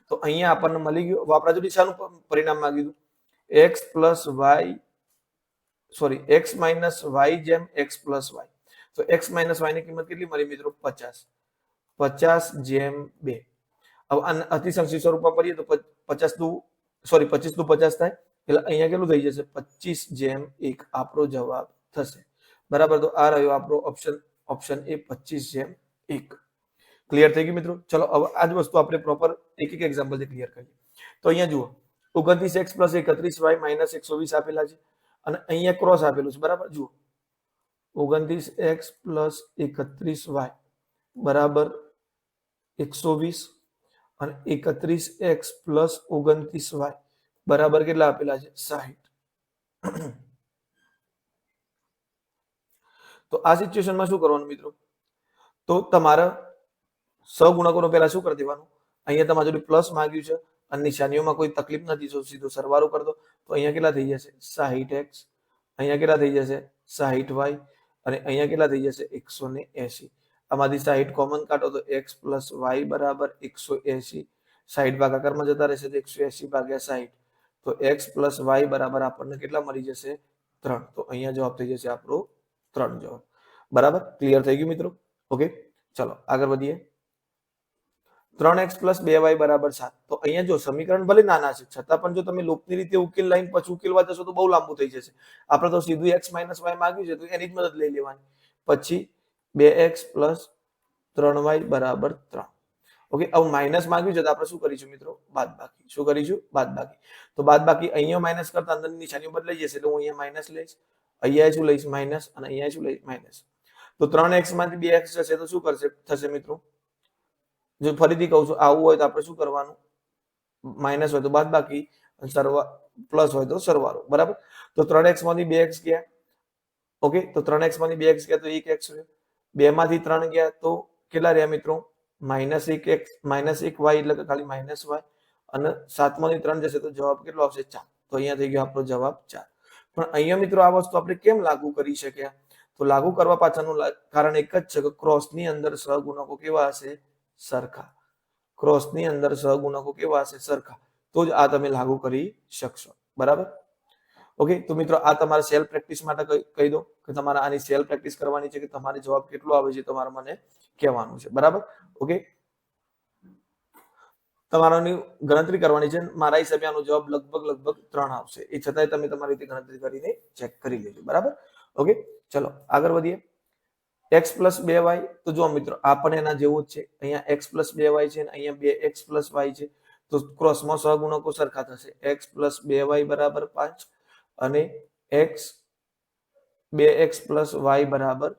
તો અહીંયા આપણને મળી ગયું. આપણા જોડે શાનું પરિણામ માંગ્યું? x + y sorry x - y જેમ x + y. તો x - y ની કિંમત કેટલી મળી મિત્રો? 50. 50/2. હવે અતિસંક્ષિપ્ત સ્વરૂપમાં કરીએ તો 50 દુ સોરી 25 દુ 50 થાય એટલે અહીંયા કેટલું થઈ જશે? 25/1 આપણો જવાબ થશે. બરાબર. તો આ રહ્યો આપણો ઓપ્શન એ 25/1. ક્લિયર થઈ ગયું મિત્રો? ચલો હવે આ જ વસ્તુ આપણે પ્રોપર એક એક એક્ઝામ્પલ થી ક્લિયર કરીએ. તો અહીંયા જુઓ 29x + 31y - 120 આપેલા છે અને અહીંયા ક્રોસ આપેલું છે. બરાબર. જુઓ 29x + 31y બરાબર 120 અને 31x + 29y બરાબર કેટલા આપેલા છે? 60. તો આ સિચ્યુએશનમાં શું કરવાનું મિત્રો? તો તમારે સહગુણકોનો પહેલા શું કરી દેવાનું? અહીંયા તમારી જોડે પ્લસ માંગ્યું છે અને નિશાનીઓમાં કોઈ તકલીફ નથી તો સીધો સરવાળો કરી દો. તો અહીંયા કેટલા થઈ જશે? 60x. અહીંયા કેટલા થઈ જશે? 60y. અને અહીંયા કેટલા થઈ જશે? 180. આમાંથી 60 કોમન કાઢો તો x + y બરાબર 180. 60 ભાગાકારમાં જતા રહેશે તો 180/60. તો x + y બરાબર આપણને કેટલા મળી જશે? 3. તો અહીંયા જવાબ થઈ જશે આપણો 3 જવાબ. બરાબર. ક્લિયર થઈ ગયું મિત્રો? ઓકે. ચલો આગળ વધીએ. 3x + 2y બરાબર 7. તો અહીંયા જો સમીકરણ ભલે નાના છે છતાં પણ જો તમે લૂપની રીતે ઉકેલ લાઈન પછી ઉકેલવા જશો તો બહુ લાંબુ થઈ જશે. આપણે તો સીધું x - y માંગ્યું છે તો એની જ મદદ લઈ લેવાની. પછી 2x + 3y બરાબર 3. ઓકે. હવે માઇનસ માંગ્યું છે તો આપણે શું કરીશું મિત્રો? બાદબાકી. શું કરીશું? બાદબાકી. તો બાદબાકી અહીંયા માઇનસ કરતા અંદરની નિશાનીઓ બદલાઈ જશે એટલે હું અહીંયા માઇનસ લઈશ. અહીંયા શું લઈશ? માઇનસ. અને અહીંયા શું લઈશ? માઇનસ. તો 3x માંથી 2x જશે તો શું થશે મિત્રો? જો ફરીથી કહું છું આવું હોય તો આપણે શું કરવાનું? માઇનસ હોય તો બાદબાકી પ્લસ હોય તો સરવાળો. બરાબર. તો 3x માંથી 2x ગયા. ઓકે. તો 3x માંથી 2x ગયા તો 1x રહ્યો. 2 માંથી 3 ગયા તો કેટલા રહ્યા મિત્રો? -1x -1y એટલે કે ખાલી -y. અને 7 માંથી 3 જશે તો જવાબ કેટલો આવશે? 4. તો અહીંયા થઈ ગયો આપણો જવાબ 4. પણ અહીંયા મિત્રો આ વસ્તુ આપણે કેમ લાગુ કરી શક્યા? તો લાગુ કરવા પાછળનું કારણ એક જ છે કે ક્રોસની અંદર સહગુણકો કેવા હશે? સરખા. ક્રોસની અંદર સહગુણકો કેવા હશે? સરખા. તો જ આ તમે લાગુ કરી શકશો. બરાબર. ઓકે. તો મિત્રો આ તમારે સેલ્ફ પ્રેક્ટિસ માટે કહી દો કે તમારે આની સેલ્ફ પ્રેક્ટિસ કરવાની છે કે તમારે જવાબ કેટલો આવે છે તમારે મને કહેવાનું છે. બરાબર. ઓકે. તમારાની ગણતરી કરવાની છે. મારા હિસાબે આનો જવાબ લગભગ 3 આવશે. એ છતાંય તમે તમારી રીતે ગણતરી કરીને ચેક કરી લેજો. બરાબર. ઓકે. ચલો આગળ વધીએ. x + 2y. તો જો મિત્રો આ પણ એના જેવું જ છે. અહીંયા x + 2y છે અને અહીંયા 2x + y છે. તો ક્રોસમાં સહગુણકો સરખા થશે. x + 2y બરાબર 5 અને 2x + y બરાબર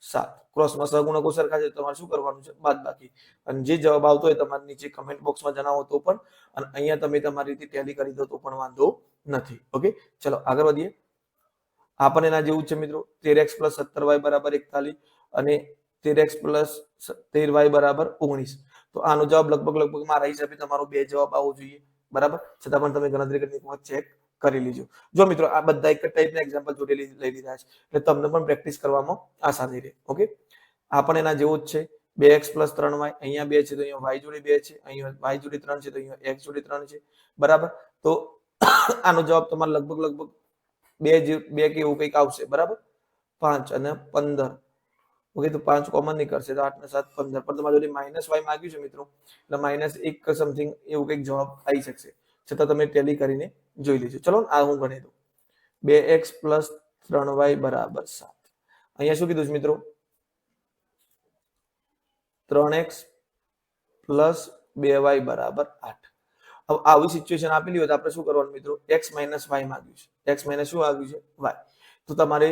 7 ક્રોસમાં સહગુણકો સરખા છે તમારે શું કરવાનું છે બાદબાકી અને જે જવાબ આવતો હોય તમારે નીચે કમેન્ટ બોક્સમાં જણાવો તો પણ અને અહીંયા તમે તમારી રીતે ટેલી કરી દો તો પણ વાંધો નથી ઓકે ચલો આગળ વધીએ આ પણ એના જેવું છે મિત્રો 13x + 17y = 41 અને 13x + 13y = 19 તો આનો જવાબ લગભગ મારા હિસાબે તમારો બે જવાબ આવવો જોઈએ બરાબર છતાં પણ તમે ગણતરી કરીને એક વખત ચેક કરી લેજો જો મિત્રો આ બધા એક ટાઈપના એક્ઝામ્પલ જોડે લઈ લીધા છે એટલે તમને પણ પ્રેક્ટિસ કરવામાં આસાની રહે ઓકે આ પણ એના જેવું જ છે 2x + 3y અહીંયા 2 છે તો અહીંયા y જોડે 2 છે અહીંયા y જોડે 3 છે તો અહીંયા x જોડે 3 છે બરાબર તો આનો જવાબ તમારે લગભગ બે કે એવું કંઈક આવશે બરાબર 5 અને 15 ઓકે તો 5 કોમન નીકળશે તો 8 ને 7 15 પણ તમારી જોડે -y માંગ્યું છે મિત્રો એટલે -1 સમથિંગ એવું કંઈક જવાબ આવી શકશે છતાં તમે ટેલી કરીને જોઈ લેજો ચલો આ હું ગણી દઉં 2x + 3y = 7 અહીંયા શું કીધું છે મિત્રો 3x + 2y = 8 હવે આવી સિચ્યુએશન આપેલી હોય તો આપણે શું કરવાનું મિત્રો x - y માંગ્યું છે x - શું આવ્યું છે y તો તમારે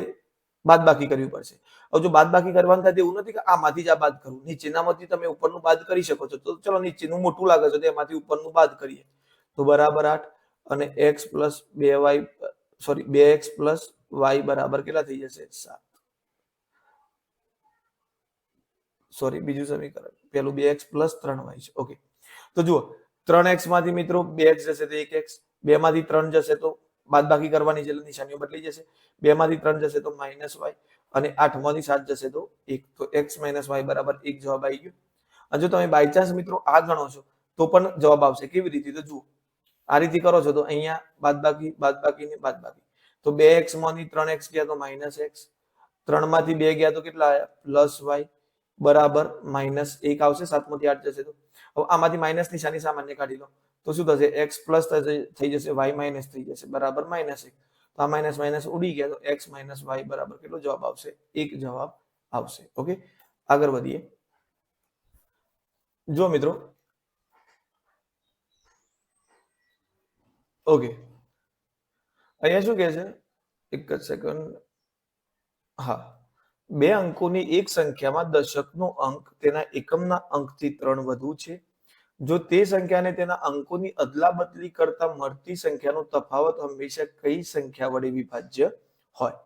બાદબાકી કરવી પડશે હવે જો બાદબાકી કરવાનું થાય તો એવું નથી કે આમાંથી જ આ બાદ કરવું નીચેનામાંથી તમે ઉપરનું બાદ કરી શકો છો તો ચલો નીચેનું મોટું લાગે છે તો એમાંથી ઉપરનું બાદ કરીએ તો બરાબર 8 અને x + 2y sorry 2x + y બરાબર કેટલા થઈ જશે 7 સોરી બીજું સમીકરણ પેલું 2x + 3y છે ઓકે તો જુઓ 3x માંથી મિત્રો 2x જશે તો 1x 2 માંથી 3 જશે તો બાદબાકી કરવાની છે એટલે નિશાનીઓ બદલી જશે 2 માંથી 3 જશે તો -y અને 8 માંથી 7 જશે તો 1 તો x - y = 1 જવાબ આવી ગયો અને જો તમે બાય ચાન્સ મિત્રો આ ગણો છો તો પણ જવાબ આવશે કેવી રીતે તો જુઓ આ રીતે કરો છો તો અહીંયા બાદબાકી ને બાદબાકી તો 2x માંથી 3x ગયા તો -x 3 માંથી 2 ગયા તો કેટલા આવ્યા +y બરાબર -1 આવશે 7 માંથી 8 જશે તો હવે આમાંથી માઈનસ નિશાની સામાન્ય કાઢી લો તો શું થશે x પ્લસ થઈ જશે y માઈનસ થઈ જશે બરાબર -1 તો આ માઈનસ માઈનસ ઉડી ગયા તો x - y બરાબર કેટલો જવાબ આવશે 1 જવાબ આવશે ઓકે આગળ વધીએ જો મિત્રો ઓકે અહીંયા શું કહે છે એક જ સેકન્ડ હા બે અંકોની એક સંખ્યામાં દશકનો અંક તેના એકમના અંકથી 3 વધુ છે જો તે સંખ્યાને તેના અંકોની અદલાબદલી કરતા મળતી સંખ્યાનો તફાવત હંમેશા કઈ સંખ્યા વડે વિભાજ્ય હોય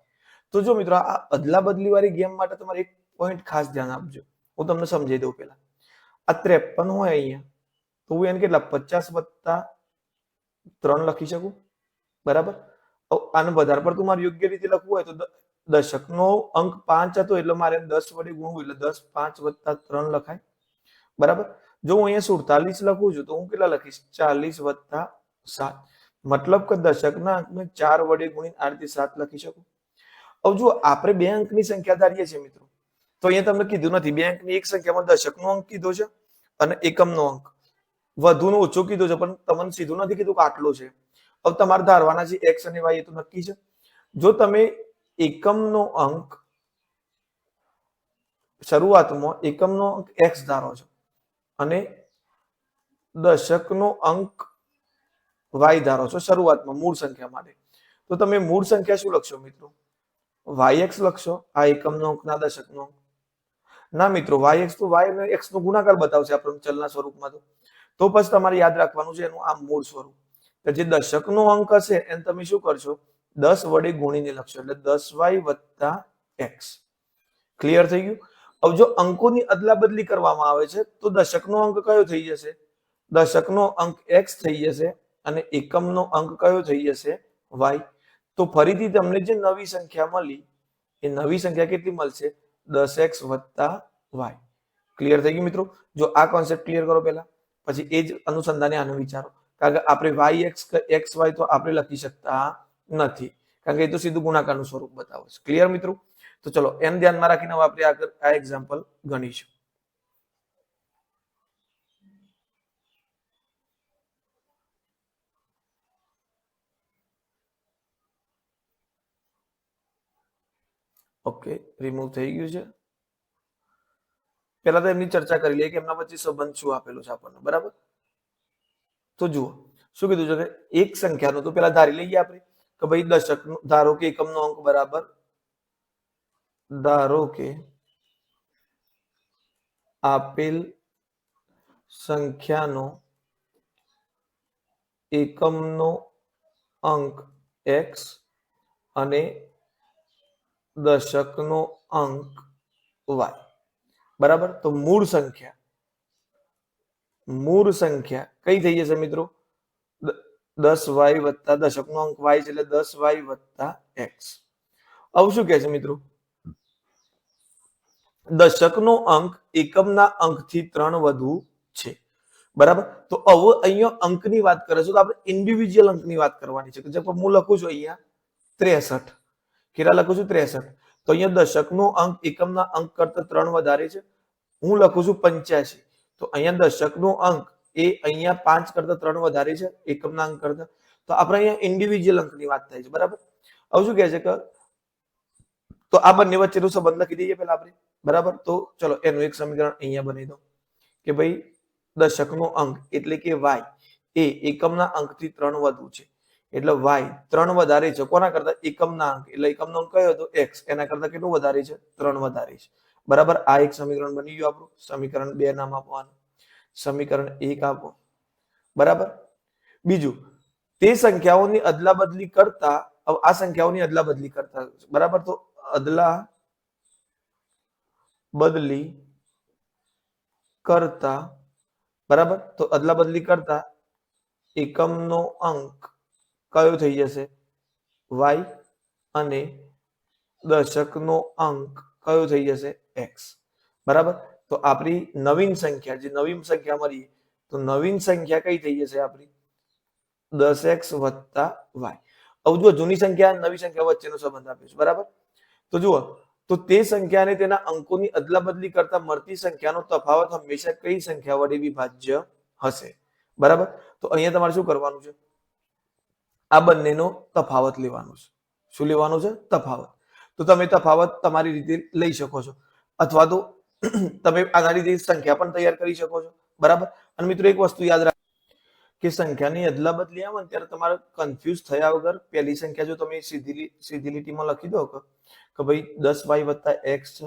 તો જો મિત્રો આ અદલાબદલી વાળી ગેમ માટે તમારે એક પોઈન્ટ ખાસ ધ્યાન આપજો હું તમને સમજાવી દઉં પહેલા આ 53 હોય અહીંયા તો હું એને કેટલા 50 + 3 લખી શકું બરાબર આને વધારે પડતું મારે યોગ્ય રીતે લખવું હોય તો દશકનો અંક 5 હતો એટલે મારે 10 વડે ગુણવું એટલે 10 5 + 3 લખાય બરાબર જો હું અહીંયા 47 લખું છું તો હું કેટલા લખીશ 40 + 7 મતલબ કે દશકના અંકને 4 વડે ગુણીને આ રીતે 7 લખી શકું હવે જો આપણે બે અંકની સંખ્યા ધારીએ છીએ મિત્રો તો અહીંયા તમને કીધું નથી બે અંકની એક સંખ્યામાં દશકનો અંક કીધો છે અને એકમનો અંક વધુનો ઓછો કીધો છે પણ તમને સીધું નથી કીધું કે આટલો છે હવે તમારે ધારવાના છે x અને y એ તો નક્કી છે જો તમે એકમનો અંક શરૂઆતમાં એકમનો અંક x ધારો છો અને દશકનો અંક y ધારો છો શરૂઆતમાં મૂળ સંખ્યા માટે તો તમે મૂળ સંખ્યા શું લખશો મિત્રો yx લખશો આ એકમનો અંક ના દશકનો અંક ના મિત્રો yx તો y અને x નો ગુણાકાર બતાવશે આપણને ચલના સ્વરૂપમાં તો પછી તમારે યાદ રાખવાનું છે એનું આ મૂળ સ્વરૂપ તો જે દશકનો અંક હશે એને તમે શું કરશો 10 વડે ગુણીને લખશો એટલે 10y + x ક્લિયર થઈ ગયું હવે જો અંકોની અદલાબદલી કરવામાં આવે છે તો દશકનો અંક કયો થઈ જશે દશકનો અંક x થઈ જશે અને એકમનો અંક કયો થઈ જશે y તો ફરીથી તમને જે નવી સંખ્યા મળી એ નવી સંખ્યા કેટલી મળશે 10x + y ક્લિયર થઈ ગયું મિત્રો જો આ કોન્સેપ્ટ ક્લિયર કરો પહેલા પછી એ જ અનુસંધાને આનો વિચારો કારણ કે આપણે yx xy તો આપણે લખી શકતા નથી કારણ કે એ તો સીધું ગુણાકારનું સ્વરૂપ બતાવે છે ક્લિયર મિત્રો તો ચલો એમ ધ્યાનમાં રાખીને આપણે આગળ આ એક્ઝામ્પલ ગણીશું ઓકે રિમૂવ થઈ ગયું છે પહેલા તો એમની ચર્ચા કરી લઈએ કે એમના વચ્ચે સંબંધ શું આપેલો છે આપણને બરાબર તો જુઓ શું કીધું છે કે એક સંખ્યાનો તો પેલા ધારી લઈએ આપણે કે ભાઈ દશક ધારો કે એકમનો અંક બરાબર ધારો કે આપેલ સંખ્યાનો એકમનો અંક x અને દશકનો અંક y. બરાબર. તો મૂળ સંખ્યા કઈ થઈ જશે મિત્રો? 10y વત્તા દશકનો અંક y છે એટલે 10y વત્તા x. હવે શું કહે છે મિત્રો? દશકનો અંક એકમના અંકથી 3 વધુ છે. બરાબર. તો હવે અહીંયા અંકની વાત કરે છે તો આપણે ઇન્ડિવિડ્યુઅલ અંકની વાત કરવાની છે. જે હું લખું છું અહીંયા 63. કેટલા લખું છું? 63. તો અહીંયા દશકનો અંક એકમના અંક કરતા 3 વધારે છે. હું લખું છું 85. તો અહીંયા દશકનો અંક એ અહીંયા 5 કરતા 3 વધારે છે એકમના અંક કરતા. તો આપણે અહીંયા ઇન્ડિવિડ્યુઅલ અંકની વાત થાય છે. બરાબર. હવે શું કહે છે કે તો આ બંને વચ્ચેનો સંબંધ લખી દઈએ પહેલા આપણે. બરાબર. તો ચલો એનું એક સમીકરણ અહીંયા બનાવી દો કે ભાઈ દશકનો અંક એટલે કે y એ એકમના અંકથી 3 વધુ છે. એટલે y 3 વધારે છે કોના કરતા? એકમના અંક. એટલે એકમનો અંક કયો હતો? x. એના કરતા કેટલું વધારે છે? 3 વધારે છે. બરાબર. આ એક સમીકરણ બની ગયું આપણું. સમીકરણ 2 નામ આપવાનું. સમીકરણ 1 આપો. બરાબર. બીજું, તે સંખ્યાઓની અદલાબદલી કરતા, આ સંખ્યાઓની અદલાબદલી કરતા, બરાબર. તો અદલા બદલી કરતા, બરાબર. તો અદલા બદલી કરતા એકમનો અંક કયો થઈ જશે? y અને દશકનો અંક કયો થઈ જશે? x. બરાબર. તો આપણી નવીન સંખ્યા, જે નવીન સંખ્યા મળી, તો નવીન સંખ્યા કઈ થઈ જશે આપણી? 10x વત્તા y. હવે જુઓ, જૂની સંખ્યા નવી સંખ્યા વચ્ચેનો સંબંધ આપ્યો છે. બરાબર. તો જુઓ, તો તે સંખ્યાને તેના અંકોની અદલાબદલી કરતા મળતી સંખ્યાનો તફાવત હંમેશા કઈ સંખ્યા વડે વિભાજ્ય હશે? બરાબર. તો અહીંયા તમારે શું કરવાનું છે? આ બંનેનો તફાવત લેવાનો છે. શું લેવાનું છે? તફાવત. તો તમે તફાવત તમારી રીતે લઈ શકો છો, અથવા તો તમે આના રીતે સંખ્યા પણ તૈયાર કરી શકો છો. બરાબર. અને મિત્રો એક વસ્તુ યાદ રાખો કે સંખ્યાની અદલાબદલી આવે ને ત્યારે તમારે કન્ફ્યુઝ થયા વગર પહેલી સંખ્યા જો તમે સીધી લીટીમાં લખી દો કે ભાઈ 10y વત્તા x છે,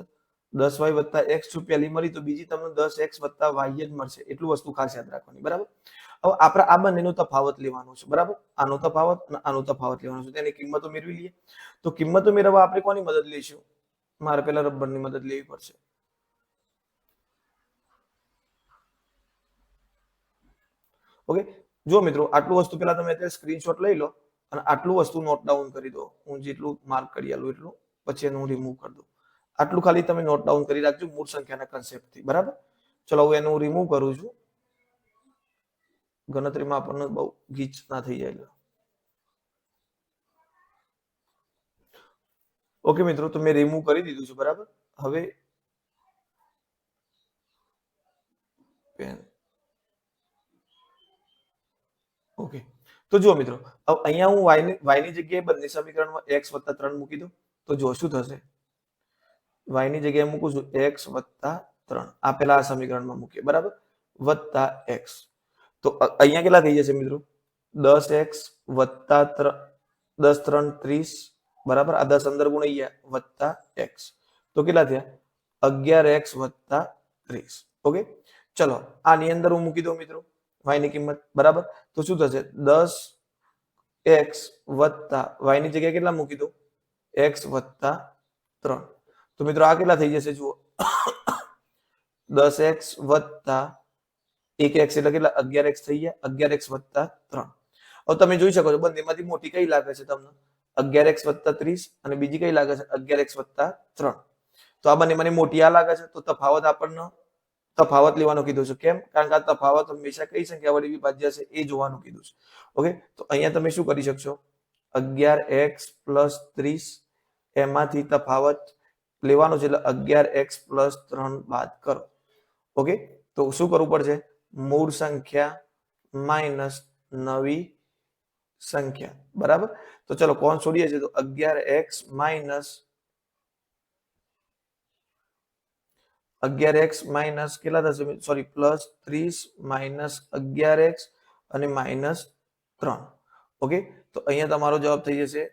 10y વત્તા x જો પહેલી મળી તો બીજી તમને 10x વત્તા y જ મળશે. એટલું વસ્તુ ખાસ યાદ રાખવાની. બરાબર. હવે આપણે આ બંનેનો તફાવત લેવાનો છે. બરાબર. આનો તફાવત અને આનો તફાવત લેવાનો છે. તેની કિંમતો મેળવી લઈએ. તો કિંમતો મેળવવા આપણે કોની મદદ લઈશું? મારે પહેલા રબરની મદદ લેવી પડશે. ઓકે. જો મિત્રો, આટલું વસ્તુ પહેલા તમે અત્યારે સ્ક્રીનશોટ લઈ લો અને આટલું વસ્તુ નોટ ડાઉન કરી દો. હું જેટલું માર્ક કરી આલું એટલું, પછી એનું રિમૂવ કરી દઉં. આટલું ખાલી તમે નોટ ડાઉન કરી રાખજો મૂળ સંખ્યાના કન્સેપ્ટથી. બરાબર. ચલો હું એનું રિમૂવ કરું છું. ગણતરીમાં આપણને બહુ ગીચ ના થઈ જાય. ઓકે મિત્રો, તો મેં રિમૂવ કરી દીધું છે. બરાબર. હવે પેન. ઓકે. તો જુઓ મિત્રો, હવે અહીંયા હું y ની જગ્યાએ બંને સમીકરણમાં x વત્તા 3 મૂકી દઉં તો જો શું થશે? y ની જગ્યાએ મૂકું છું x વત્તા 3. આ પેલા આ સમીકરણમાં મૂકીએ. બરાબર. વત્તા x. તો અહીંયા કેટલા થઈ જશે મિત્રો? 10x વત્તા 10 3 30. બરાબર. આ 10 અંદર ગુણાઈ ગયા વત્તા x. તો કેટલા થયા? 11x વત્તા 30. ઓકે. ચલો આની અંદર હું મૂકી દઉં મિત્રો y ની કિંમત. બરાબર. તો શું થશે? 10x વત્તા y ની જગ્યાએ કેટલા મૂકી દઉં? x વત્તા 3. તો મિત્રો આ કેટલા થઈ જશે? જુઓ, 10x વત્તા 1x એટલે કેટલા? 11x થઈ ગયા. 11x વત્તા 3. હવે તમે જોઈ શકો છો બંનેમાંથી મોટી કઈ લાગે છે તમને? 11x વત્તા 30. અને બીજી કઈ લાગે છે? 11x વત્તા 3. તો આ બંનેમાંથી મોટી આ લાગે છે. તો તફાવત આપણને તફાવત લેવાનું કીધું છે. કેમ? કારણ કે આ તફાવત હંમેશા કઈ સંખ્યા વડે વિભાજ્ય છે એ જોવાનું કીધું છે. ઓકે. તો અહીંયા તમે શું કરી શકશો? 11x પ્લસ 30 એમાંથી તફાવત લેવાનો છે એટલે 11x પ્લસ 3 બાદ કરો. ઓકે. તો શું કરવું પડશે? મૂળ સંખ્યા માઇનસ નવી સંખ્યા. બરાબર. તો ચલો કોણ છોડીએ છીએ? તો 11x માઇનસ 11x કેટલા થશે? સોરી, પ્લસ 30 માઇનસ 11x અને માઇનસ 3. ઓકે. તો અહીંયા તમારો જવાબ થઈ જશે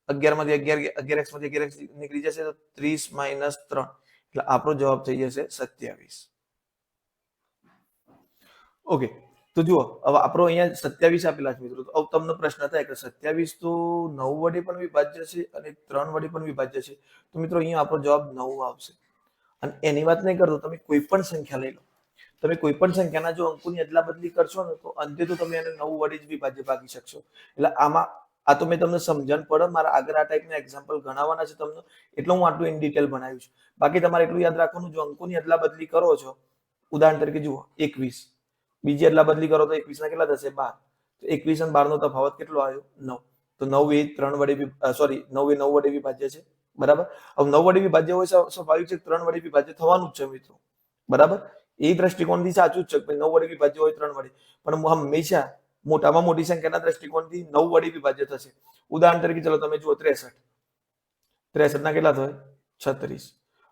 11 માંથી 11x માંથી 11x નીકળી જશે તો 30 માઇનસ 3. એટલે આપણો જવાબ થઈ જશે 27. ઓકે, તો જુઓ હવે આપણો અહીંયા 27 આપેલા છે મિત્રો. તો હવે તમને પ્રશ્ન થાય કે 27 તો 9 વડે પણ વિભાજ્ય છે અને 3 વડે પણ વિભાજ્ય છે. તો મિત્રો અહીંયા આપણો જવાબ 9 આવશે. અને એની વાત નહીં કરતો, તમે કોઈ પણ સંખ્યા લઈ લો, તમે કોઈ પણ સંખ્યાના જો અંકોની અદલા બદલી કરશો ને તો અંતે તો તમે એને 9 વડે જ વિભાજ્ય ભાગી શકશો. એટલે આમાં આ તો મેં તમને સમજણ પડે, મારા આગળ આ ટાઈપના એક્ઝામ્પલ ગણાવવાના છે તમને, એટલે હું આટલું ઇન ડિટેલ બનાવ્યું છે. બાકી તમારે એટલું યાદ રાખવાનું, જો અંકોની અદલા બદલી કરો છો, ઉદાહરણ તરીકે જુઓ 21, બીજી અદલા બદલી કરો તો 21 ના કેટલા થશે? 12. તો 21 અને 12 નો તફાવત કેટલો આવ્યો? 9. તો 9 એ 3 વડે 9 એ 9 વડે વિભાજ્ય છે. બરાબર. હવે 9 વડે વિભાજ્ય હોય સ્વાભાવિક છે 3 વડે વિભાજ્ય થવાનું જ છે મિત્રો. બરાબર. એ દ્રષ્ટિકોણથી સાચું જ છે કે 9 વડે વિભાજ્ય હોય 3 વડે, પણ હંમેશા મોટામાં મોટી સંખ્યાના દ્રષ્ટિકોણથી 9 વડે વિભાજ્ય થશે. ઉદાહરણ તરીકે ચલો તમે જુઓ 63. 63 ના કેટલા થાય? 36.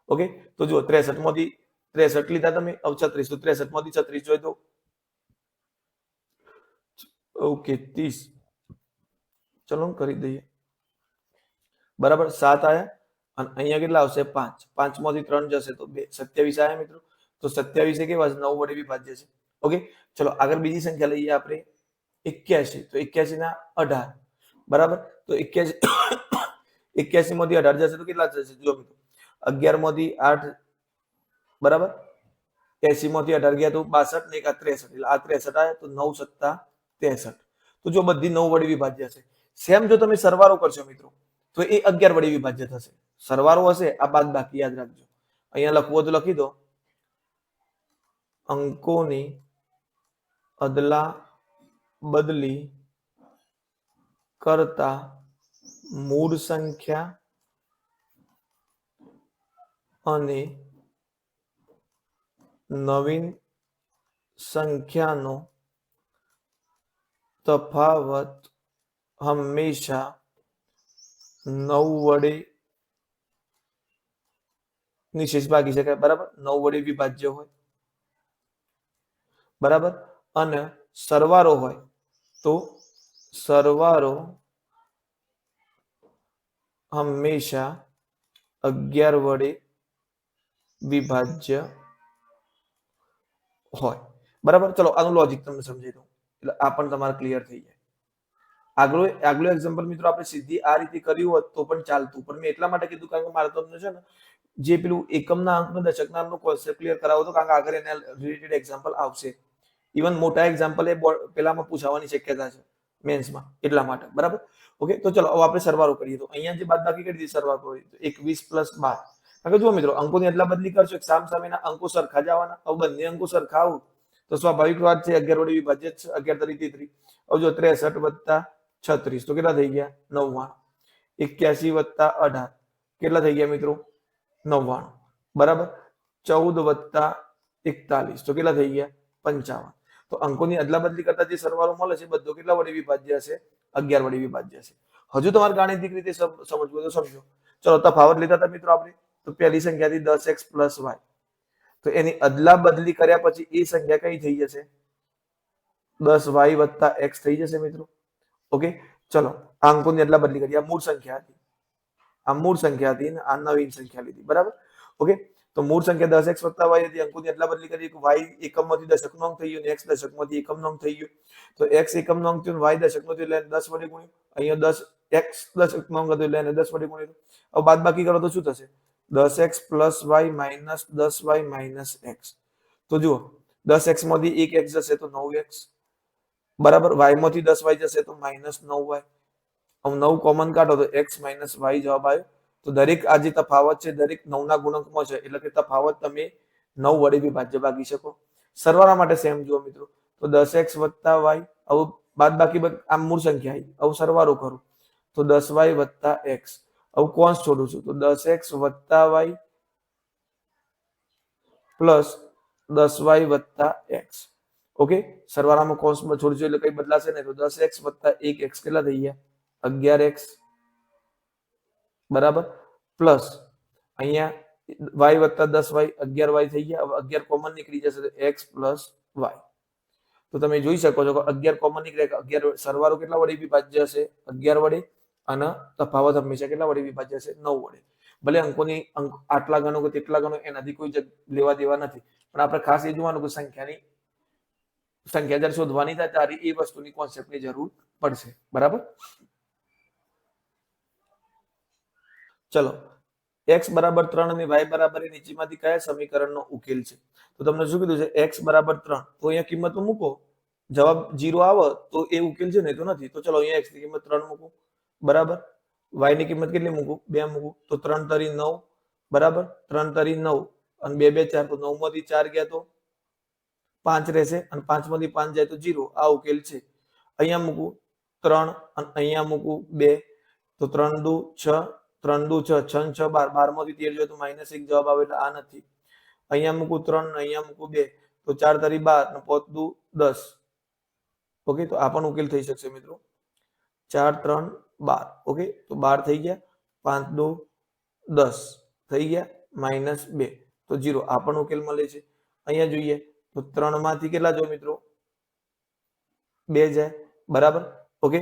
ઓકે, તો જુઓ 63 માંથી 63 લીધા તમે, હવે 36, તો 63 માંથી 36 જોઈએ તો ઓકે 30. ચલો કરી દઈએ. બરાબર, 7 આયા અને અહીંયા કેટલા આવશે? 5. 5 માંથી 3 જશે તો 2, 27 આયા મિત્રો. તો 27 એ કેવા છે? 9 વડે વિભાજ્ય છે. ઓકે, ચલો આગળ બીજી સંખ્યા લઈએ આપણે 81. તો 81 ના 18. બરાબર. તો 81 માંથી 18 જશે તો કેટલા થશે? જો મિત્રો 11 માંથી 8. બરાબર. 80 માંથી 18 ગયા તો 62 ને 63. એટલે આ 63 આયા, તો 9 સત્તા 63. તો જો બધી 9 વડે વિભાજ્ય છે. સેમ જો તમે સરવાળો કરશો મિત્રો તો એ 11 વડે વિભાજ્ય થશે. સરવાળો હશે આ બાદ બાકી, યાદ રાખજો. અહીંયા લખવો તો લખી દો, અંકોની અદલા બદલી કરતા મૂળ સંખ્યા અને નવીન સંખ્યાનો તફાવત હંમેશા 9 વડે નિશેષ ભાગી શકાય. બરાબર. 9 વડે વિભાજ્ય હોય. બરાબર. અને સરવાળો હોય તો સરવાળો હંમેશા 11 વડે વિભાજ્ય હોય. બરાબર. ચલો આનું લોજિક તમને સમજાવી દઉં એટલે આ પણ તમારે ક્લિયર થઈ જાય. આગલું એક્ઝામ્પલ મિત્રો આપણે સીધી આ રીતે કર્યું હોત તો પણ ચાલતું, પણ મેં એટલા માટે કીધું કારણ કે મારે તમને છે ને જે પેલું એકમના અંકનો દશકના અંકનો કોન્સેપ્ટ ક્લિયર કરાવો તો, કારણ કે આગળ એના રિલેટેડ એક્ઝામ્પલ આવશે. ઇવન મોટા એક્ઝામ્પલ એ પેલામાં પૂછાવાની શક્યતા છે મેન્સમાં, એટલા માટે. બરાબર. ઓકે, તો ચલો હવે આપણે સરવાળો કરીએ. તો અહીંયા જે બાદબાકી કરી દીધી સરવાળો કરીએ તો 21 + 12. કારણ કે જુઓ મિત્રો અંકોની અદલા બદલી કરશો, સામસામેના અંકો સરખા જ આવવાના. હવે બંને અંકો સરખા આવું તો સ્વાભાવિક વાત છે 11 વડે વિભાજ્ય છે. 11 તરી 33. હવે જો 63 + 36 તો કેટલા થઈ ગયા? 99. 81 + 18 કેટલા થઈ ગયા મિત્રો? 99. બરાબર. 14 + 41 તો કેટલા થઈ ગયા? 55. તો અંકોની અદલા બદલી કરતા જે સરવાળો મળે છે બધો કેટલા વડે વિભાજ્ય છે? 11 વડે વિભાજ્ય છે. હજુ તમારે ગાણિતિક રીતે સમજવું તો સમજો. ચલો તફાવત લીધા હતા મિત્રો આપણે, તો પહેલી સંખ્યાથી 10x + y. તો એની અદલા બદલી કર્યા પછી એ સંખ્યા કઈ થઈ જશે? 10y + x થઈ જશે મિત્રો. ઓકે, ચલો આ અંકોની અદલા બદલી કરી. આ મૂળ સંખ્યા હતી, આ મૂળ સંખ્યા હતી, આ નવીન સંખ્યા લીધી. બરાબર. ઓકે, તો મૂળ સંખ્યા 10x + y હતી, અંકોની અદલા બદલી કરી, y એકમમાંથી દશકનો અંક થઈ ગયો અને x દશકમાંથી એકમનો અંક થઈ ગયો. તો x એકમનો અંક થયો, y દશકનો થયો એટલે 10 વડે ગુણ્યું. અહીંયા 10x દશકનો અંક હતો એટલે એને 10 વડે ગુણ્યું. હવે બાદબાકી કરો તો શું થશે? 10x + y - 10y - x. તો જુઓ 10x માંથી 1x જશે તો 9x. બરાબર. y માંથી 10y જશે તો -9y. હવે 9 કોમન કાઢો તો x - y જવાબ આવ્યો. તો દરેક આ જે તફાવત છે દરેક 9 ના ગુણકમાં છે, એટલે કે તફાવત તમે 9 વડે વિભાજ્ય ભાગી શકો. સરવાળા માટે સેમ જુઓ મિત્રો, તો 10x + y. હવે બાદબાકી આ મૂળ સંખ્યા આવી. હવે સરવાળો કરું તો 10y + x. હવે કોન્સ છોડું છું તો 10x + y plus 10y + x. Okay, સરવાળામાં કોન્સ છોડશું એટલે કઈ બદલાશે નહીં. તો 10x + 1x કેટલા થઈ ગયા? 11x. બરાબર. પ્લસ અહીંયા y + 10y 11y થઈ ગયા. હવે 11 કોમન નીકળી જશે તો x + y. તો તમે જોઈ શકો છો કે 11 કોમન નીકળે, 11 સરવાળો કેટલા વડે વિભાજ્ય હશે? 11 વડે. અને તફાવત હંમેશા કેટલા વડે વિભાજ્ય હશે? 9 વડે. ભલે અંકોની આટલા ગણો કે તેટલા ગણો એનાથી કોઈ લેવા દેવા નથી, પણ આપણે ખાસ એ જોવાનું કે સંખ્યાની સંખ્યા જ્યારે શોધવાની થાય ત્યારે એ વસ્તુની કોન્સેપ્ટની જરૂર પડશે. બરાબર. ચલો, x બરાબર 3 અને y બરાબર એ નીચેમાંથી કયા સમીકરણનો ઉકેલ છે? તો તમને શું કીધું છે? x બરાબર 3. તો અહીંયા કિંમત મૂકો, જવાબ 0 આવે તો એ ઉકેલ છે, નહીં તો નથી. તો ચલો અહીંયા x ની કિંમત 3 મૂકો, બરાબર. y ની કિંમત કેટલી મૂકું? 2 મૂકું. તો 3 તરી 9, બરાબર. 3 તરી 9 અને 2 2 4, તો 9 માંથી 4 ગયા તો 5 રહેશે અને 5 માંથી 5 જાય તો 0. આ ઉકેલ છે. અહીંયા મૂકું 3 અને અહીંયા મૂકું 2, તો 3 દુ 6, 3 દુ 6, 6 6 12, 12 માંથી 13 જાય તો -1 જવાબ આવે, એટલે આ નથી. અહીંયા મૂકું 3 અને અહીંયા મૂકું 2, તો 4 તરી 12 અને 5 દુ 10. ઓકે, તો આ પણ ઉકેલ થઈ શકશે મિત્રો. 4 3 12. ઓકે, તો 12 થઈ ગયા, 5 દુ 10 થઈ ગયા, -2, તો 0. આ પણ ઉકેલ મળે છે. અહીંયા જોઈએ તો 3 માંથી કેટલા જાય મિત્રો? 2 જાય, બરાબર. ઓકે,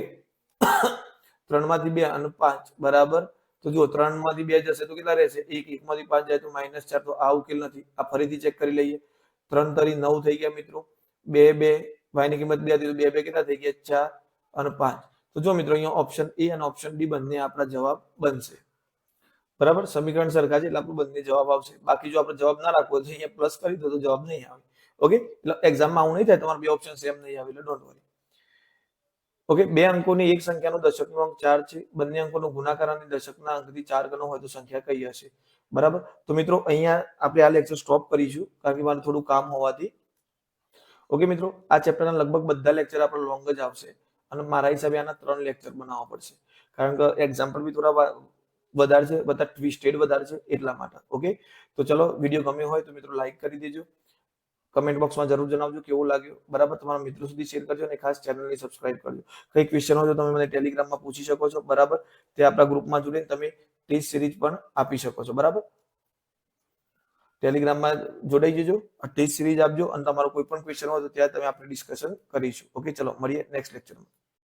3 માંથી 2 અને 5, બરાબર. તો જુઓ 3 માંથી 2 જશે તો કેટલા રહેશે? 1, 1 માંથી 5 જાય તો -4, તો આ ઉકેલ નથી. આ ફરીથી ચેક કરી લઈએ. 3 તરી 9 થઈ ગયા મિત્રો, 2 2, y ની કિંમત 2 હતી તો 2 2 કેટલા થઈ ગયા? 4 અને 5. તો જો મિત્રો અહીંયા ઓપ્શન એ અને ઓપ્શન ડી બંને આપણા જવાબ બનશે. બરાબર, સમીકરણ સરખા છે એટલે આપણું બંને જવાબ આવશે. બાકી જો આપણે જવાબ ના રાખવો તો અહીંયા પ્લસ કરી દો તો જવાબ નહીં આવે. ઓકે, એટલે એક્ઝામમાં આવું નહીં થાય, તમારે બે ઓપ્શન સેમ નહીં આવે, એટલે ડોન્ટ વરી. ઓકે, બે અંકોની એક સંખ્યાનો દશકનો અંક 4 છે. બંને અંકોનો ગુણાકાર અને દશકના અંકથી 4 ગણો હોય તો સંખ્યા કઈ હશે? બરાબર. તો મિત્રો અહીંયા આપણે આ લેક્ચર સ્ટોપ કરીશું, કારણ કે મારે થોડું કામ હોવાથી. ઓકે મિત્રો, આ ચેપ્ટરના લગભગ બધા લેક્ચર આપણે લોંગ જ આવશે અને મારા હિસાબે આના 3 લેક્ચર બનાવવા પડશે, કારણ કે એક્ઝામ્પલ બી થોડા વધારે છે, બધા ટ્વિસ્ટેડ વધારે છે એટલા માટે. ઓકે, તો ચલો, વિડીયો ગમ્યો હોય તો મિત્રો લાઈક કરી દેજો, કમેન્ટ બોક્સમાં જરૂર જણાવજો કેવો લાગ્યો. બરાબર, તમારા મિત્રો સુધી શેર કરજો અને ખાસ ચેનલને સબસ્ક્રાઇબ કરજો. કઈ ક્વેશ્ચન હોય તો તમે મને ટેલિગ્રામમાં પૂછી શકો છો. બરાબર, તે આપણા ગ્રુપમાં જોડીને તમે ટેસ્ટ સિરીઝ પણ આપી શકો છો. બરાબર, ટેલિગ્રામમાં જોડાઈ જજો, ટેસ્ટ સિરીઝ આપજો અને તમારો કોઈ પણ ક્વેશ્ચન હોય તો ત્યાં તમે આપણે ડિસ્કશન કરીશું. ઓકે, ચલો મળીએ નેક્સ્ટ લેક્ચરમાં.